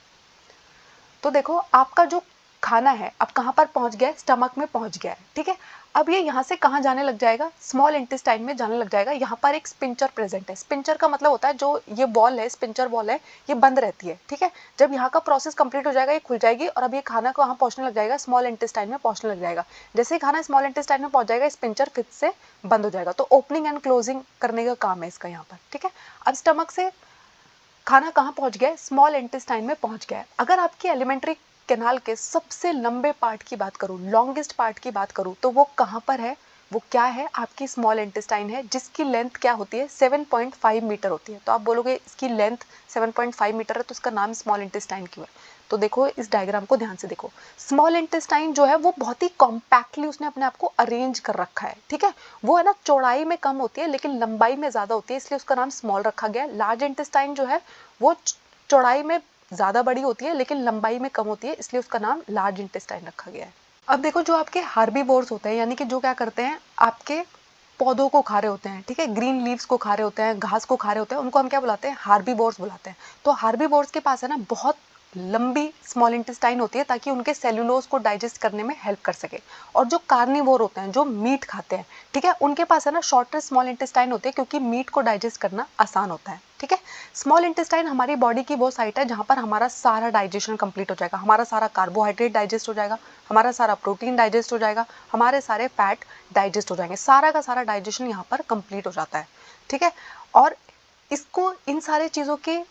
तो देखो, आपका जो खाना है अब कहाँ पर पहुंच गया है, स्टमक में पहुंच गया है, ठीक है। अब ये यहाँ से कहाँ जाने लग जाएगा, स्मॉल इंटेस्टाइन में जाने लग जाएगा। यहाँ पर एक स्पिंचर प्रेजेंट है। स्पिंचर का मतलब होता है जो ये वॉल है, स्पिंचर वॉल है, ये बंद रहती है, ठीक है। जब यहाँ का प्रोसेस कंप्लीट हो जाएगा, ये खुल जाएगी और अब ये खाना कहाँ पहुँचने लग जाएगा, स्मॉल इंटेस्टाइन में पहुँचने लग जाएगा। जैसे ही खाना स्मॉल इंटेस्टाइन में पहुँच जाएगा, स्पिंचर फिर से बंद हो जाएगा। तो ओपनिंग एंड क्लोजिंग करने का काम है इसका यहाँ पर, ठीक है। अब स्टमक से खाना कहाँ पहुँच गया है, स्मॉल इंटेस्टाइन में पहुँच गया है। अगर आपकी एलिमेंट्री कैनाल के सबसे लंबे पार्ट की बात करूँ, लॉन्गेस्ट पार्ट की बात करूँ, तो वो कहाँ पर है, वो क्या है, आपकी स्मॉल इंटेस्टाइन है, जिसकी लेंथ क्या होती है, 7.5 मीटर होती है। तो आप बोलोगे इसकी लेंथ 7.5 मीटर है तो इसका नाम स्मॉल इंटेस्टाइन क्यों है। तो देखो, इस डायग्राम को ध्यान से देखो। स्मॉल इंटेस्टाइन जो है वो बहुत ही कॉम्पैक्टली उसने अपने आप को अरेंज कर रखा है, ठीक है। वो है ना, चौड़ाई में कम होती है लेकिन लंबाई में ज़्यादा होती है, इसलिए उसका नाम स्मॉल रखा गया है। लार्ज इंटेस्टाइन जो है वो चौड़ाई में ज़्यादा बड़ी होती है लेकिन लंबाई में कम होती है, इसलिए उसका नाम लार्ज इंटेस्टाइन रखा गया है। अब देखो, जो आपके हार्बीवोर्स होते हैं, यानी कि जो क्या करते हैं, आपके पौधों को खा रहे होते हैं, ठीक है, ग्रीन लीव्स को खा रहे होते हैं, घास को खा रहे होते हैं, उनको हम क्या बुलाते हैं, हार्बीवोर्स बुलाते हैं। तो हार्बीवोर्स के पास है ना बहुत लंबी स्मॉल इंटेस्टाइन होती है ताकि उनके सेल्यूलोज को डाइजेस्ट करने में हेल्प कर सके। और जो कार्निवोर होते हैं, जो मीट खाते हैं, ठीक है, उनके पास है ना शॉर्टर स्मॉल इंटेस्टाइन होती है क्योंकि मीट को डाइजेस्ट करना आसान होता है, ठीक है। स्मॉल इंटेस्टाइन हमारी बॉडी की वो साइट है जहाँ पर हमारा सारा डाइजेशन कंप्लीट हो जाएगा, हमारा सारा कार्बोहाइड्रेट डाइजेस्ट हो जाएगा, हमारा सारा प्रोटीन डाइजेस्ट हो जाएगा, हमारे सारे फैट डाइजेस्ट हो जाएंगे, सारा का सारा डाइजेशन यहाँ पर कंप्लीट हो जाता है, ठीक है। और इसको, इन सारे चीज़ों के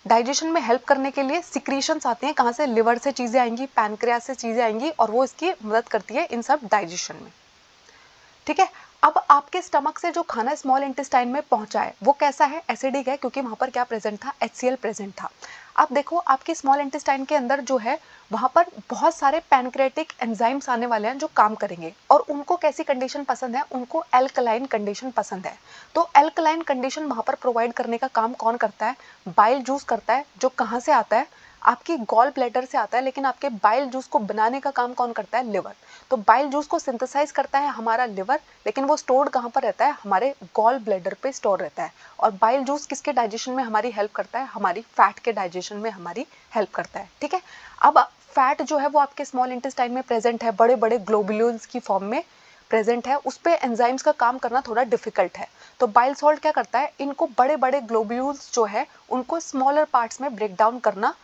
डाइजेशन में हेल्प करने के लिए सिक्रीशंस आती हैं। कहाँ से, लिवर से चीज़ें आएंगी, पैनक्रियास से चीज़ें आएंगी और वो इसकी मदद करती है इन सब डाइजेशन में, ठीक है। अब आपके स्टमक से जो खाना स्मॉल इंटेस्टाइन में पहुंचा है वो कैसा है, एसिडिक है, क्योंकि वहां पर क्या प्रेजेंट था, HCl प्रेजेंट था। अब देखो, आपके स्मॉल इंटेस्टाइन के अंदर जो है वहां पर बहुत सारे पैनक्रेटिक एंजाइम्स आने वाले हैं जो काम करेंगे, और उनको कैसी कंडीशन पसंद है, उनको एल्कलाइन कंडीशन पसंद है। तो एल्कलाइन कंडीशन वहां पर प्रोवाइड करने का काम कौन करता है, बाइल जूस करता है, जो कहाँ से आता है, आपकी गॉल ब्लैडर से आता है। लेकिन आपके बाइल जूस को बनाने का काम कौन करता है, लिवर। तो बाइल जूस को सिंथेसाइज करता है हमारा लिवर, लेकिन वो स्टोर्ड कहाँ पर रहता है, हमारे गॉल ब्लैडर पे स्टोर रहता है। और बाइल जूस किसके डाइजेशन में हमारी हेल्प करता है, हमारी फैट के डाइजेशन में हमारी हेल्प करता है, ठीक है। अब फैट जो है वो आपके स्मॉल इंटेस्टाइन में प्रेजेंट है, बड़े बड़े ग्लोबुल्स की फॉर्म में प्रेजेंट है, उस पे एंजाइम्स का काम करना थोड़ा डिफिकल्ट है। तो बाइल सॉल्ट क्या करता है, इनको बड़े बड़े ग्लोब्यूल्स जो है उनको स्मॉलर पार्ट्स में ब्रेक डाउन करना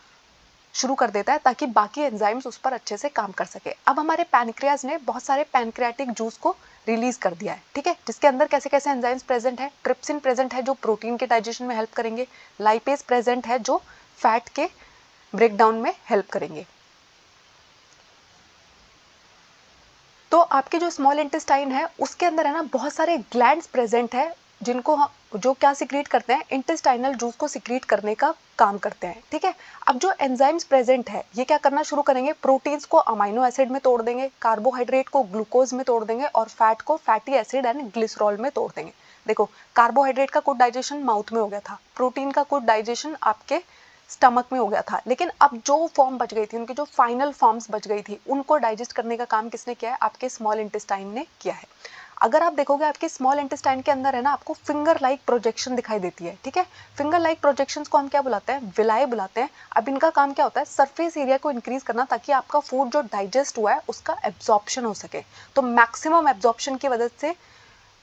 शुरू कर देता है ताकि बाकी एंजाइम्स उस पर अच्छे से काम कर सके। अब हमारे पैनक्रियाज ने बहुत सारे पैनक्रियाटिक जूस को रिलीज कर दिया है, ठीक है, जिसके अंदर कैसे कैसे एंजाइम्स प्रेजेंट है, ट्रिप्सिन प्रेजेंट है जो प्रोटीन के डाइजेशन में हेल्प करेंगे, लाइपेज प्रेजेंट है जो फैट के ब्रेकडाउन में हेल्प करेंगे। तो आपके जो स्मॉल इंटेस्टाइन है उसके अंदर है ना बहुत सारे ग्लैंड्स प्रेजेंट है, जिनको जो क्या सिक्रीट करते हैं, इंटेस्टाइनल जूस को सिक्रीट करने का काम करते हैं, ठीक है। अब जो एंजाइम्स प्रेजेंट है ये क्या करना शुरू करेंगे, प्रोटीन्स को अमाइनो एसिड में तोड़ देंगे, कार्बोहाइड्रेट को ग्लूकोज में तोड़ देंगे और फैट को फैटी एसिड एंड ग्लिसरॉल में तोड़ देंगे। देखो, कार्बोहाइड्रेट का कुछ डाइजेशन माउथ में हो गया था, प्रोटीन का कुछ डाइजेशन आपके स्टमक में हो गया था, लेकिन अब जो फॉर्म बच गई थी, उनकी जो फाइनल फॉर्म्स बच गई थी, उनको डाइजेस्ट करने का काम किसने किया है, आपके स्मॉल इंटेस्टाइन ने किया है। अगर आप देखोगे आपके स्मॉल इंटेस्टाइन के अंदर है ना, आपको फिंगर लाइक प्रोजेक्शन दिखाई देती है, ठीक है। फिंगर लाइक प्रोजेक्शंस को हम क्या बुलाते हैं, विलाई बुलाते हैं। अब इनका काम क्या होता है, सरफेस एरिया को इंक्रीज करना ताकि आपका फूड जो डाइजेस्ट हुआ है उसका एब्जॉर्प्शन हो सके। तो मैक्सिमम एब्जॉर्प्शन की वजह से,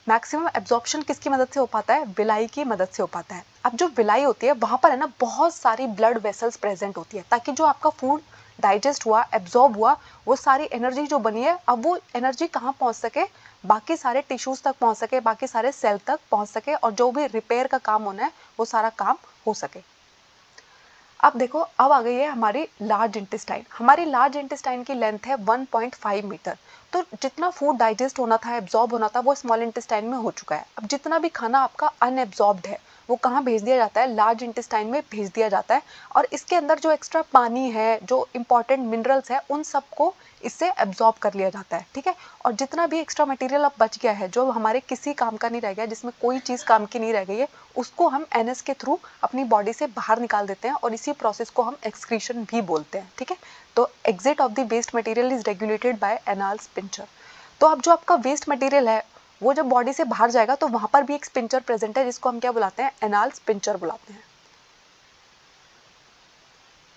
मैक्सिमम एब्जॉर्प्शन किसकी मदद से हो पाता है, विलाई की मदद से हो पाता है। अब जो विलाई होती है वहां पर है ना बहुत सारी ब्लड वेसल्स प्रेजेंट होती है ताकि जो आपका फूड डाइजेस्ट हुआ, एब्जॉर्ब हुआ, वो सारी एनर्जी जो बनी है अब वो एनर्जी कहाँ पहुंच सके, बाकी सारे टिश्यूज तक पहुंच सके, बाकी सारे सेल तक पहुंच सके और जो भी रिपेयर का काम होना है वो सारा काम हो सके। अब देखो, अब आ गई है हमारी लार्ज इंटेस्टाइन। हमारी लार्ज इंटेस्टाइन की लेंथ है 1.5 मीटर। तो जितना फूड डाइजेस्ट होना था, एब्जॉर्ब होना था, वो स्मॉल इंटेस्टाइन में हो चुका है। अब जितना भी खाना आपका अनएब्जॉर्ब्ड है वो कहाँ भेज दिया जाता है, लार्ज इंटेस्टाइन में भेज दिया जाता है। और इसके अंदर जो एक्स्ट्रा पानी है, जो इंपॉर्टेंट मिनरल्स है, उन सबको इससे एब्जॉर्ब कर लिया जाता है, ठीक है। और जितना भी एक्स्ट्रा मटेरियल अब बच गया है, जो हमारे किसी काम का नहीं रह गया, जिसमें कोई चीज़ काम की नहीं रह गई है, उसको हम एनएस के थ्रू अपनी बॉडी से बाहर निकाल देते हैं और इसी प्रोसेस को हम एक्सक्रीशन भी बोलते हैं, ठीक है। तो exit of the waste material is regulated by anal sphincter. तो अब जो आपका वेस्ट मटेरियल है वो जब बॉडी से बाहर जाएगा तो वहां पर भी एक स्पिंचर प्रेजेंट है, जिसको हम क्या बुलाते हैं, एनाल स्पिंचर बुलाते हैं।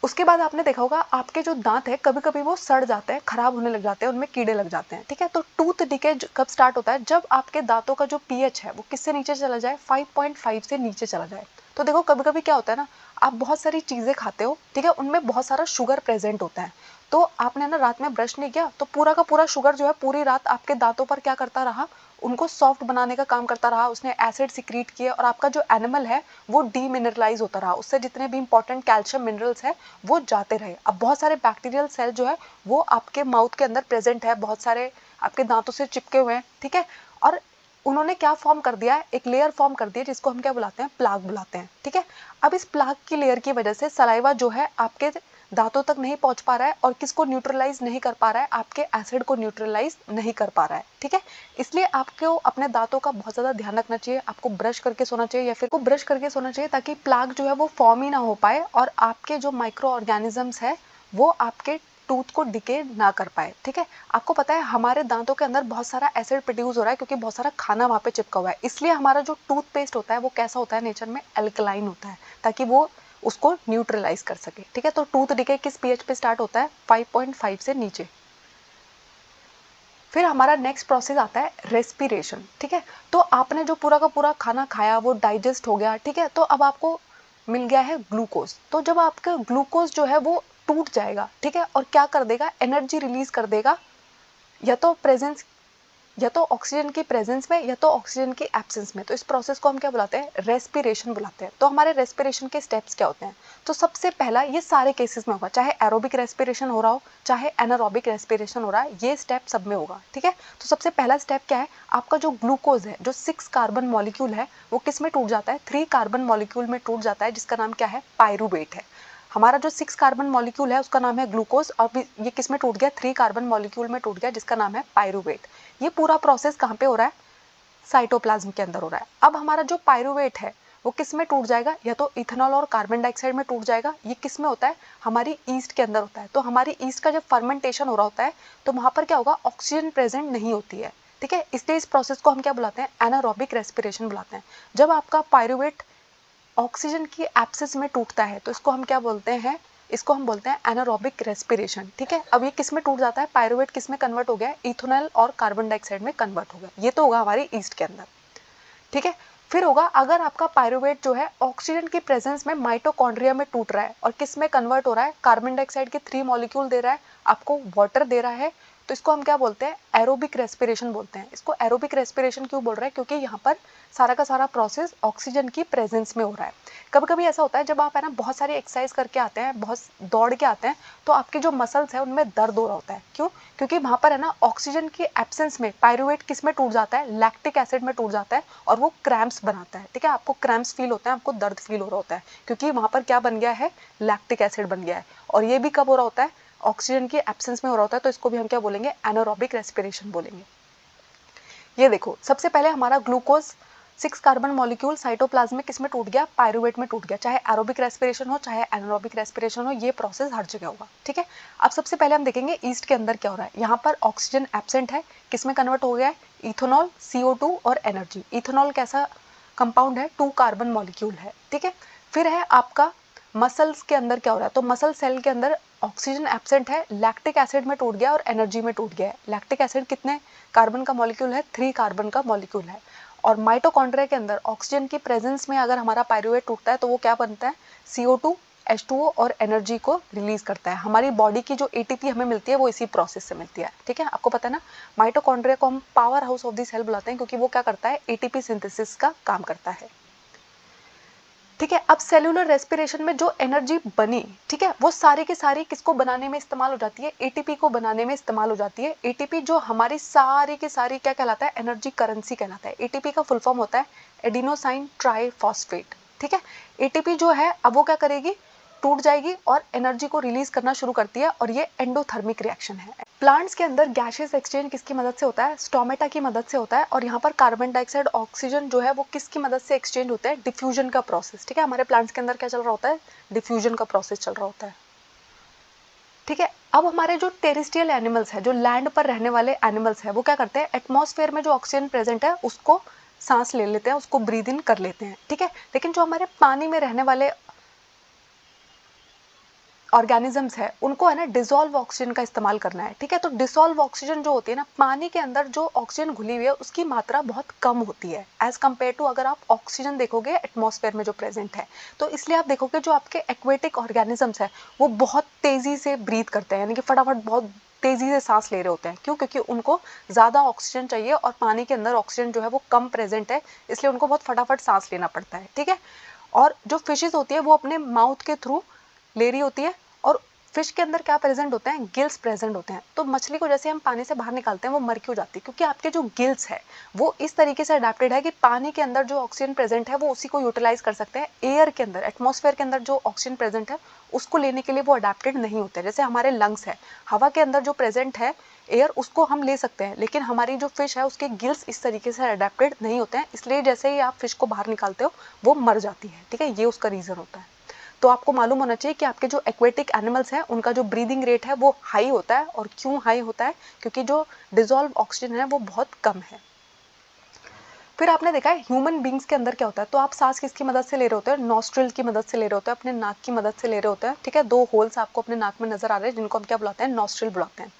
उसके बाद आपने देखा होगा आपके जो दांत है कभी कभी वो सड़ जाते हैं, खराब होने लग जाते हैं, उनमें कीड़े लग जाते हैं, ठीक है। तो टूथ डिके कब स्टार्ट होता है, जब आपके दांतों का जो पीएच है वो किससे नीचे चला जाए, 5.5 से नीचे चला जाए। तो देखो कभी कभी क्या होता है ना, आप बहुत सारी चीजें खाते हो, ठीक है, उनमें बहुत सारा शुगर प्रेजेंट होता है। तो आपने ना रात में ब्रश नहीं किया तो पूरा का पूरा शुगर जो है पूरी रात आपके दांतों पर क्या करता रहा, उनको सॉफ्ट बनाने का काम करता रहा, उसने एसिड सिक्रीट किए और आपका जो एनिमल है वो डीमिनरलाइज होता रहा, उससे जितने भी इंपॉर्टेंट कैल्शियम मिनरल्स है वो जाते रहे। अब बहुत सारे बैक्टीरियल सेल जो है वो आपके माउथ के अंदर प्रेजेंट है, बहुत सारे आपके दांतों से चिपके हुए हैं, ठीक है। और उन्होंने क्या फॉर्म कर दिया है, एक लेयर फॉर्म कर दिया जिसको हम क्या बुलाते हैं, प्लाक बुलाते हैं, ठीक है। अब इस प्लाक की लेयर की वजह से सलाइवा जो है आपके दांतों तक नहीं पहुंच पा रहा है और किसको न्यूट्रलाइज नहीं कर पा रहा है, आपके एसिड को न्यूट्रलाइज नहीं कर पा रहा है, ठीक है। इसलिए आपको अपने दांतों का बहुत ज्यादा ध्यान रखना चाहिए, आपको ब्रश करके सोना चाहिए या फिर को ब्रश करके सोना चाहिए ताकि प्लाक जो है वो फॉर्म ही ना हो पाए और आपके जो माइक्रो ऑर्गेनिजम्स है वो आपके टूथ को डिके ना कर पाए, ठीक है। आपको पता है हमारे दांतों के अंदर बहुत सारा एसिड प्रोड्यूस हो रहा है क्योंकि बहुत सारा खाना वहां पे चिपका हुआ है, इसलिए हमारा जो टूथपेस्ट होता है वो कैसा होता है, नेचर में एल्कलाइन होता है, ताकि वो उसको न्यूट्रलाइज कर सके, ठीक है। तो टूथ डिके किस पीएच पे स्टार्ट होता है, 5.5 से नीचे। फिर हमारा नेक्स्ट प्रोसेस आता है रेस्पिरेशन, ठीक है। तो आपने जो पूरा का पूरा खाना खाया वो डाइजेस्ट हो गया, ठीक है। तो अब आपको मिल गया है ग्लूकोज। तो जब आपका ग्लूकोज जो है वो टूट जाएगा, ठीक है, और क्या कर देगा, एनर्जी रिलीज कर देगा, या तो प्रेजेंस, या तो ऑक्सीजन की प्रेजेंस में या तो ऑक्सीजन की एब्सेंस में। तो इस प्रोसेस को हम क्या बुलाते हैं, रेस्पिरेशन बुलाते हैं। तो हमारे रेस्पिरेशन के स्टेप्स क्या होते हैं, तो सबसे पहला ये सारे केसेस में होगा, चाहे एरोबिक रेस्पिरेशन हो रहा हो चाहे एनारोबिक रेस्पिरेशन हो रहा है, ये स्टेप सब में होगा, ठीक है। तो सबसे पहला स्टेप क्या है, आपका जो ग्लूकोज है, जो 6 कार्बन मॉलिक्यूल है वो किस में टूट जाता है, 3 कार्बन मॉलिक्यूल में टूट जाता है, जिसका नाम क्या है, पायरूवेट है। हमारा जो 6 कार्बन मॉलिक्यूल है उसका नाम है ग्लूकोज और ये किस में टूट गया, 3 कार्बन मॉलिक्यूल में टूट गया जिसका नाम है पायरूवेट। ये पूरा प्रोसेस कहाँ पे हो रहा है, साइटोप्लाज्म के अंदर हो रहा है। अब हमारा जो पायरूवेट है वो किस में टूट जाएगा, या तो इथेनॉल और कार्बन डाइऑक्साइड में टूट जाएगा। ये किस में होता है, हमारी ईस्ट के अंदर होता है। तो हमारी ईस्ट का जब फर्मेंटेशन हो रहा होता है तो वहां पर क्या होगा, ऑक्सीजन प्रेजेंट नहीं होती है, ठीक है। इसलिए इस प्रोसेस को हम क्या बुलाते हैं, एनारोबिक रेस्पिरेशन बुलाते हैं। जब आपका पायरूवेट ऑक्सीजन की एब्सेंस में टूटता है तो इसको हम क्या बोलते हैं, इसको हम बोलते हैं एनारोबिक रेस्पिरेशन, ठीक है। अब ये किस में टूट जाता है, पायरूवेट किस में कन्वर्ट हो गया, इथेनॉल और कार्बन डाइऑक्साइड में कन्वर्ट हो गया। ये तो होगा हमारी ईस्ट के अंदर, ठीक है। फिर होगा अगर आपका पायरूवेट जो है ऑक्सीजन की प्रेजेंस में माइटोकॉन्ड्रिया में टूट रहा है और किस में कन्वर्ट हो रहा है, कार्बन डाइऑक्साइड के 3 मॉलिक्यूल दे रहा है, आपको वाटर दे रहा है, तो इसको हम क्या बोलते हैं, एरोबिक रेस्पिरेशन बोलते हैं। इसको एरोबिक रेस्पिरेशन क्यों बोल रहे हैं, क्योंकि यहाँ पर सारा का सारा प्रोसेस ऑक्सीजन की प्रेजेंस में हो रहा है। कभी कभी ऐसा होता है जब आप है ना बहुत सारी एक्सरसाइज करके आते हैं, बहुत दौड़ के आते हैं, तो आपके जो मसल्स है उनमें दर्द हो रहा होता है, क्यों, क्योंकि वहां पर है ना ऑक्सीजन की एब्सेंस में पायरूवेट किस में टूट जाता है, लैक्टिक एसिड में टूट जाता है और वो क्रैम्प्स बनाता है, ठीक है। आपको क्रैम्प्स फील होता है, आपको दर्द फील हो रहा होता है, क्योंकि वहां पर क्या बन गया है, लैक्टिक एसिड बन गया है। और ये भी कब हो रहा होता है, ऑक्सीजन की एब्सेंस में हो रहा होता है। तो इसको भी हम क्या बोलेंगे, एनारोबिक रेस्पिरेशन बोलेंगे। ये देखो सबसे पहले हमारा ग्लूकोज 6 कार्बन मॉलिक्यूल साइटोप्लाज्म में किस में टूट गया, पायरूवेट में टूट गया। चाहे एरोबिक रेस्पिरेशन हो चाहे एनारोबिक रेस्पिरेशन हो, ये प्रोसेस हर जगह होगा, ठीक है। अब सबसे पहले हम देखेंगे ईस्ट के अंदर क्या हो रहा है। यहाँ पर ऑक्सीजन एब्सेंट है, किस में कन्वर्ट हो गया है, इथेनॉल, CO2 और एनर्जी। इथेनॉल कैसा कंपाउंड है, 2 कार्बन मॉलिक्यूल है, ठीक है। फिर है आपका मसल्स के अंदर क्या हो रहा है, तो मसल सेल के अंदर ऑक्सीजन एब्सेंट है, लैक्टिक एसिड में टूट गया और एनर्जी में टूट गया है। लैक्टिक एसिड कितने कार्बन का मॉलिक्यूल है, 3 कार्बन का मॉलिक्यूल है। और माइटोकॉन्ड्रिया के अंदर ऑक्सीजन की प्रेजेंस में अगर हमारा पायरूवेट टूटता है तो वो क्या बनता है, CO2, H2O और एनर्जी को रिलीज करता है। हमारी बॉडी की जो ATP हमें मिलती है वो इसी प्रोसेस से मिलती है, ठीक है। आपको पता है ना, माइटोकॉन्ड्रिया को हम power house of the cell बुलाते हैं क्योंकि वो क्या करता है, ATP सिंथेसिस का काम करता है, ठीक है। अब सेल्यूलर रेस्पिरेशन में जो एनर्जी बनी, ठीक है, वो सारी की सारी किसको बनाने में इस्तेमाल हो जाती है, ATP को बनाने में इस्तेमाल हो जाती है। ATP जो हमारी सारी की सारी क्या कहलाता है, एनर्जी करेंसी कहलाता है। ATP का फुल फॉर्म होता है एडिनोसाइन ट्राइफॉस्फेट, ठीक है। ATP जो है अब वो क्या करेगी, टूट जाएगी और एनर्जी को रिलीज करना शुरू करती है, और ये एंडोथर्मिक रिएक्शन है। प्लांट्स के अंदर गैसियस एक्सचेंज किसकी मदद से होता है? स्टोमेटा की मदद से होता है। और यहाँ पर कार्बन डाइऑक्साइड ऑक्सीजन जो है वो किसकी मदद से एक्सचेंज होता है? डिफ्यूजन का प्रोसेस। ठीक है, हमारे प्लांट्स के अंदर क्या चल रहा होता है? डिफ्यूजन का प्रोसेस चल रहा होता है। ठीक है, अब हमारे जो टेरेस्ट्रियल एनिमल्स है, जो लैंड पर रहने वाले एनिमल्स है, वो क्या करते हैं? एटमॉस्फेयर में जो ऑक्सीजन प्रेजेंट है उसको सांस ले लेते हैं, उसको ब्रीद इन कर लेते हैं। ठीक है, लेकिन जो हमारे पानी में रहने वाले ऑर्गेनिजम्स है, उनको है ना डिसॉल्व ऑक्सीजन का इस्तेमाल करना है। ठीक है, तो डिसॉल्व ऑक्सीजन जो होती है ना, पानी के अंदर जो ऑक्सीजन घुली हुई है उसकी मात्रा बहुत कम होती है एज कम्पेयर टू अगर आप ऑक्सीजन देखोगे एटमॉस्फेयर में जो प्रेजेंट है। तो इसलिए आप देखोगे जो आपके एक्वेटिक ऑर्गेनिजम्स है वो बहुत तेजी से ब्रीथ करते हैं, यानी कि फटाफट बहुत तेजी से सांस ले रहे होते हैं। क्यों? क्योंकि उनको ज़्यादा ऑक्सीजन चाहिए और पानी के अंदर ऑक्सीजन जो है वो कम प्रेजेंट है, इसलिए उनको बहुत फटाफट सांस लेना पड़ता है। ठीक है, और जो फिशेज होती है वो अपने माउथ के थ्रू ले रही होती है, और फिश के अंदर क्या प्रेजेंट होते हैं? गिल्स प्रेजेंट होते हैं। तो मछली को जैसे हम पानी से बाहर निकालते हैं वो मर क्यों जाती है? क्योंकि आपके जो गिल्स है वो इस तरीके से अडेप्टेड है कि पानी के अंदर जो ऑक्सीजन प्रेजेंट है वो उसी को यूटिलाइज कर सकते हैं। एयर के अंदर, एटमॉस्फेयर के अंदर जो ऑक्सीजन प्रेजेंट है उसको लेने के लिए वो अडेप्टेड नहीं होते। जैसे हमारे लंग्स है, हवा के अंदर जो प्रेजेंट है एयर उसको हम ले सकते हैं, लेकिन हमारी जो फिश है उसके गिल्स इस तरीके से अडेप्टेड नहीं होते हैं, इसलिए जैसे ही आप फिश को बाहर निकालते हो वो मर जाती है। ठीक है, ये उसका रीजन होता है। तो आपको मालूम होना चाहिए कि आपके जो एक्वेटिक एनिमल्स हैं उनका जो ब्रीदिंग रेट है वो हाई होता है। और क्यों हाई होता है? क्योंकि जो डिसॉल्व ऑक्सीजन है वो बहुत कम है। फिर आपने देखा है ह्यूमन बींग्स के अंदर क्या होता है? तो आप सांस किसकी मदद से ले रहे होते हैं? नॉस्ट्रिल की मदद से ले रहे होते हैं, अपने नाक की मदद से ले रहे होते हैं। ठीक है, 2 होल्स आपको अपने नाक में नजर आ रहे हैं जिनको हम क्या बुलाते हैं? नॉस्ट्रिल बुलाते हैं।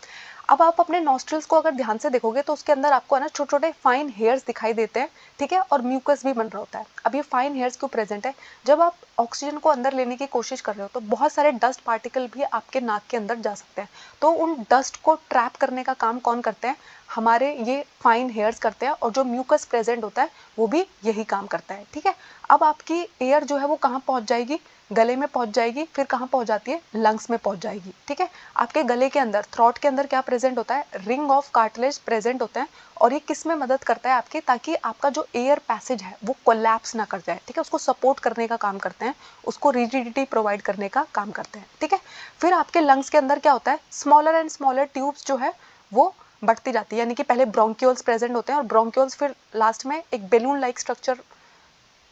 अब आप अपने नॉस्ट्रिल्स को अगर ध्यान से देखोगे तो उसके अंदर आपको है ना छोटे छोटे फाइन हेयर्स दिखाई देते हैं। ठीक है, और म्यूकस भी बन रहा होता है। अब ये फाइन हेयर्स क्यों प्रेजेंट है? जब आप ऑक्सीजन को अंदर लेने की कोशिश कर रहे हो तो बहुत सारे डस्ट पार्टिकल भी आपके नाक के अंदर जा सकते हैं। तो उन डस्ट को ट्रैप करने का काम कौन करते हैं? हमारे ये फाइन हेयर्स करते हैं, और जो म्यूकस प्रेजेंट होता है वो भी यही काम करता है। ठीक है, अब आपकी एयर जो है वो कहाँ पहुंच जाएगी? गले में पहुंच जाएगी, फिर कहाँ पहुंच जाती है? लंग्स में पहुंच जाएगी। ठीक है, आपके गले के अंदर, थ्रोट के अंदर क्या प्रेजेंट होता है? रिंग ऑफ कार्टिलेज प्रेजेंट होता है, और ये किस में मदद करता है आपकी? ताकि आपका जो एयर पैसेज है वो कोलैप्स ना कर जाए। ठीक है, उसको सपोर्ट करने का काम करते हैं, उसको रिजिडिटी प्रोवाइड करने का काम करते हैं। ठीक है, फिर आपके लंग्स के अंदर क्या होता है? स्मॉलर एंड स्मॉलर ट्यूब्स जो है वो बढ़ती जाती है, यानी कि पहले ब्रोंक्यूल्स प्रेजेंट होते हैं और ब्रोंक्यूल्स फिर लास्ट में एक बेलून लाइक स्ट्रक्चर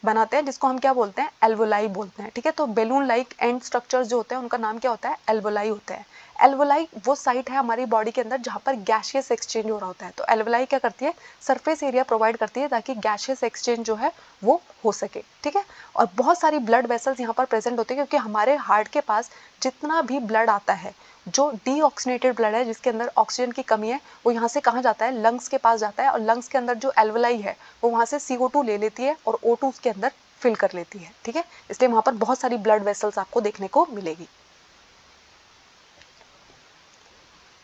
बनाते हैं जिसको हम क्या बोलते हैं? एल्वोलाई बोलते हैं। ठीक है, तो बेलून लाइक एंड स्ट्रक्चर्स जो होते हैं उनका नाम क्या होता है? एल्वोलाई होता है। एल्वोलाई वो साइट है हमारी बॉडी के अंदर जहाँ पर गैसियस एक्सचेंज हो रहा होता है। तो एल्वोलाई क्या करती है? सरफेस एरिया प्रोवाइड करती है ताकि गैसियस एक्सचेंज जो है वो हो सके। ठीक है, और बहुत सारी ब्लड वेसल्स यहाँ पर प्रेजेंट होते हैं, क्योंकि हमारे हार्ट के पास जितना भी ब्लड आता है, जो डीऑक्सीनेटेड ब्लड है जिसके अंदर ऑक्सीजन की कमी है, वो यहाँ से कहाँ जाता है? लंग्स के पास जाता है, और लंग्स के अंदर जो एल्वोलाई है वो वहाँ से CO2 ले लेती है और O2 उसके अंदर फिल कर लेती है। ठीक है, इसलिए वहाँ पर बहुत सारी ब्लड वेसल्स आपको देखने को मिलेगी।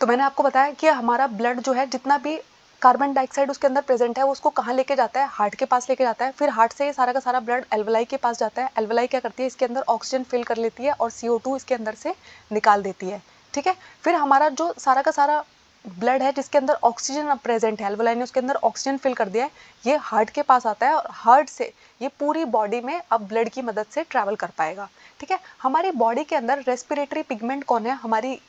तो मैंने आपको बताया कि हमारा ब्लड जो है जितना भी कार्बन डाइऑक्साइड उसके अंदर प्रेजेंट है वो उसको कहाँ लेके जाता है? हार्ट के पास लेके जाता है। फिर हार्ट से ये सारा का सारा ब्लड एल्वोलाई के पास जाता है। एल्वोलाई क्या करती है? इसके अंदर ऑक्सीजन फिल कर लेती है और CO2 इसके अंदर से निकाल देती है। ठीक है, फिर हमारा जो सारा का सारा ब्लड है जिसके अंदर ऑक्सीजन अब प्रेजेंट है, एल्वोलाई ने उसके अंदर ऑक्सीजन फिल कर दिया है, ये हार्ट के पास आता है, और हार्ट से ये पूरी बॉडी में अब ब्लड की मदद से ट्रैवल कर पाएगा। ठीक है, हमारी बॉडी के अंदर रेस्पिरेटरी पिगमेंट कौन है? हमारी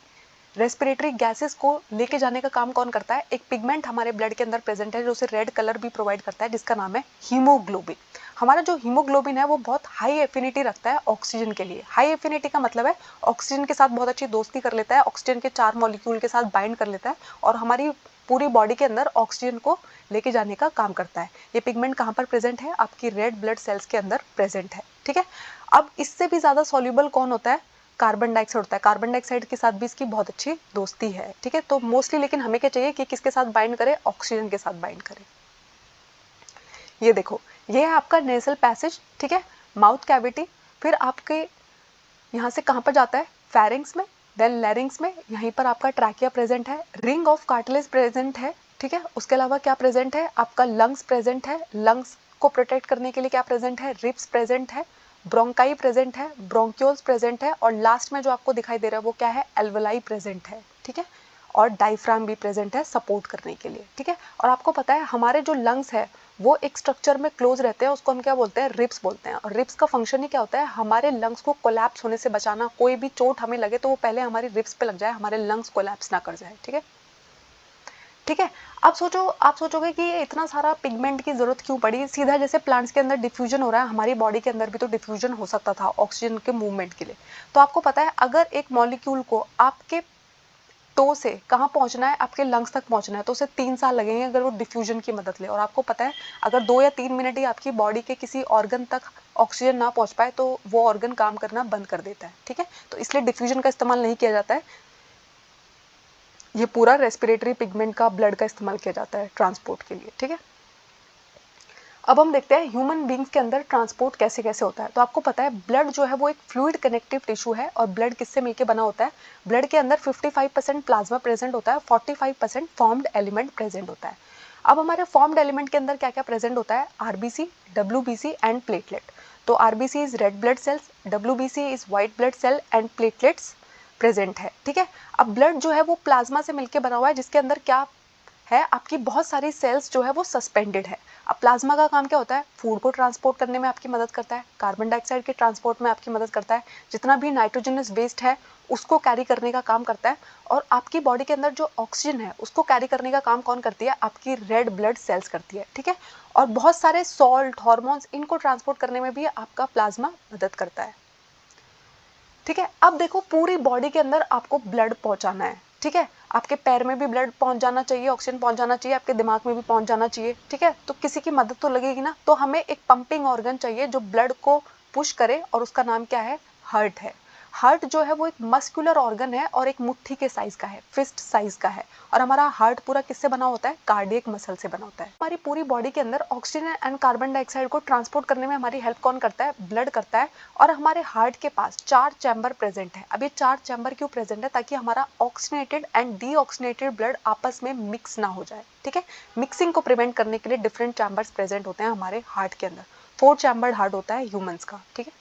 रेस्पिरेटरी गैसेस को लेके जाने का काम कौन करता है? एक पिगमेंट हमारे ब्लड के अंदर प्रेजेंट है जो उसे रेड कलर भी प्रोवाइड करता है, जिसका नाम है हीमोग्लोबिन। हमारा जो हीमोग्लोबिन है वो बहुत हाई एफिनिटी रखता है ऑक्सीजन के लिए। हाई एफिनिटी का मतलब है ऑक्सीजन के साथ बहुत अच्छी दोस्ती कर लेता है, ऑक्सीजन के 4 मॉलिक्यूल के साथ बाइंड कर लेता है, और हमारी पूरी बॉडी के अंदर ऑक्सीजन को लेके जाने का काम करता है। ये पिगमेंट कहाँ पर प्रेजेंट है? आपकी रेड ब्लड सेल्स के अंदर प्रेजेंट है। ठीक है, अब इससे भी ज्यादा सॉल्युबल कौन होता है? कार्बन डाइऑक्साइड होता है। कार्बन डाइऑक्साइड के साथ भी इसकी बहुत अच्छी दोस्ती है। ठीक है, तो मोस्टली लेकिन हमें क्या चाहिए कि किसके साथ बाइंड करे? ऑक्सीजन के साथ बाइंड करे। ये देखो, ये है आपका नेसल पैसेज। ठीक है, माउथ कैविटी, फिर आपके यहाँ से कहाँ पर जाता है? फेरिंग्स में, देन लैरिंग्स में, यहीं पर आपका ट्रैकिया प्रेजेंट है, रिंग ऑफ कार्टिलेज प्रेजेंट है। ठीक है, उसके अलावा क्या प्रेजेंट है? आपका लंग्स प्रेजेंट है। लंग्स को प्रोटेक्ट करने के लिए क्या प्रेजेंट है? रिब्स प्रेजेंट है, ब्रोंकाई प्रेजेंट है, ब्रोंक्यूल्स प्रेजेंट है, और लास्ट में जो आपको दिखाई दे रहा है वो क्या है? एल्वोलाई प्रेजेंट है। ठीक है, और डायफ्राम भी प्रेजेंट है सपोर्ट करने के लिए। ठीक है, और आपको पता है हमारे जो लंग्स है वो एक स्ट्रक्चर में क्लोज रहते हैं, उसको हम क्या बोलते हैं, रिब्स बोलते हैं। और रिब्स का फंक्शन ही क्या होता है, हमारे लंग्स को कोलैप्स होने से बचाना। कोई भी चोट हमें लगे तो वो पहले हमारी रिब्स पे लग जाए, हमारे लंग्स कोलैप्स ना कर जाए। ठीक है, ठीक है। आप सोचोगे कि ये इतना सारा पिगमेंट की जरूरत क्यों पड़ी। सीधा जैसे प्लांट्स के अंदर डिफ्यूजन हो रहा है, हमारी बॉडी के अंदर भी तो डिफ्यूजन हो सकता था ऑक्सीजन के मूवमेंट के लिए। तो आपको पता है, अगर एक मॉलिक्यूल को आपके टो से कहाँ पहुंचना है, आपके लंग्स तक पहुंचना है, तो उसे 3 साल लगेंगे अगर वो डिफ्यूजन की मदद ले। और आपको पता है, अगर 2 या 3 मिनट ही आपकी बॉडी के किसी ऑर्गन तक ऑक्सीजन ना पहुंच पाए तो वो ऑर्गन काम करना बंद कर देता है। ठीक है, तो इसलिए डिफ्यूजन का इस्तेमाल नहीं किया जाता है। ये पूरा रेस्पिरेटरी पिगमेंट का, ब्लड का इस्तेमाल किया जाता है ट्रांसपोर्ट के लिए। ठीक है, अब हम देखते हैं ह्यूमन बींग्स के अंदर ट्रांसपोर्ट कैसे कैसे होता है। तो आपको पता है, ब्लड जो है वो एक फ्लूइड कनेक्टिव टिश्यू है। और ब्लड किससे मिलकर बना होता है, ब्लड के अंदर 55% प्लाज्मा प्रेजेंट होता है, 45% फॉर्म्ड एलिमेंट प्रेजेंट होता है। अब हमारे फॉर्म्ड एलिमेंट के अंदर क्या क्या प्रेजेंट होता है, आरबीसी, डब्ल्यूबीसी एंड प्लेटलेट। तो RBC is red blood cells, WBC is white blood cell and platelets present है। ठीक है, अब ब्लड जो है वो प्लाज्मा से मिलकर बना हुआ है, जिसके अंदर क्या है, आपकी बहुत सारी सेल्स जो है वो सस्पेंडेड है। अब प्लाज्मा का काम क्या होता है, फूड को ट्रांसपोर्ट करने में आपकी मदद करता है, कार्बन डाइऑक्साइड के ट्रांसपोर्ट में आपकी मदद करता है, जितना भी नाइट्रोजनस वेस्ट है उसको कैरी करने का काम करता है। और आपकी बॉडी के अंदर जो ऑक्सीजन है उसको कैरी करने का काम कौन करती है, आपकी रेड ब्लड सेल्स करती है। ठीक है, और बहुत सारे सॉल्ट, हार्मोन्स, इनको ट्रांसपोर्ट करने में भी आपका प्लाज्मा मदद करता है। ठीक है, अब देखो, पूरी बॉडी के अंदर आपको ब्लड पहुंचाना है। ठीक है, आपके पैर में भी ब्लड पहुंच जाना चाहिए, ऑक्सीजन पहुंच जाना चाहिए, आपके दिमाग में भी पहुंच जाना चाहिए। ठीक है, तो किसी की मदद तो लगेगी ना। तो हमें एक पंपिंग ऑर्गन चाहिए जो ब्लड को पुश करे, और उसका नाम क्या है, हार्ट है। हार्ट जो है वो एक मस्कुलर ऑर्गन है और एक मुट्ठी के साइज का है, फिस्ट साइज का है। और हमारा हार्ट पूरा किससे बना होता है, कार्डियक मसल से बना होता है। हमारी पूरी बॉडी के अंदर ऑक्सीजन एंड कार्बन डाइऑक्साइड को ट्रांसपोर्ट करने में हमारी हेल्प कौन करता है, ब्लड करता है। और हमारे हार्ट के पास 4 चैम्बर प्रेजेंट है। अब ये 4 चैम्बर क्यों प्रेजेंट है, ताकि हमारा ऑक्सीनेटेड एंड डीऑक्सीनेटेड ब्लड आपस में मिक्स ना हो जाए। ठीक है, मिक्सिंग को प्रिवेंट करने के लिए डिफरेंट चैम्बर्स प्रेजेंट होते हैं हमारे हार्ट के अंदर। 4 चैम्बर्ड हार्ट होता है ह्यूमंस का। ठीक है,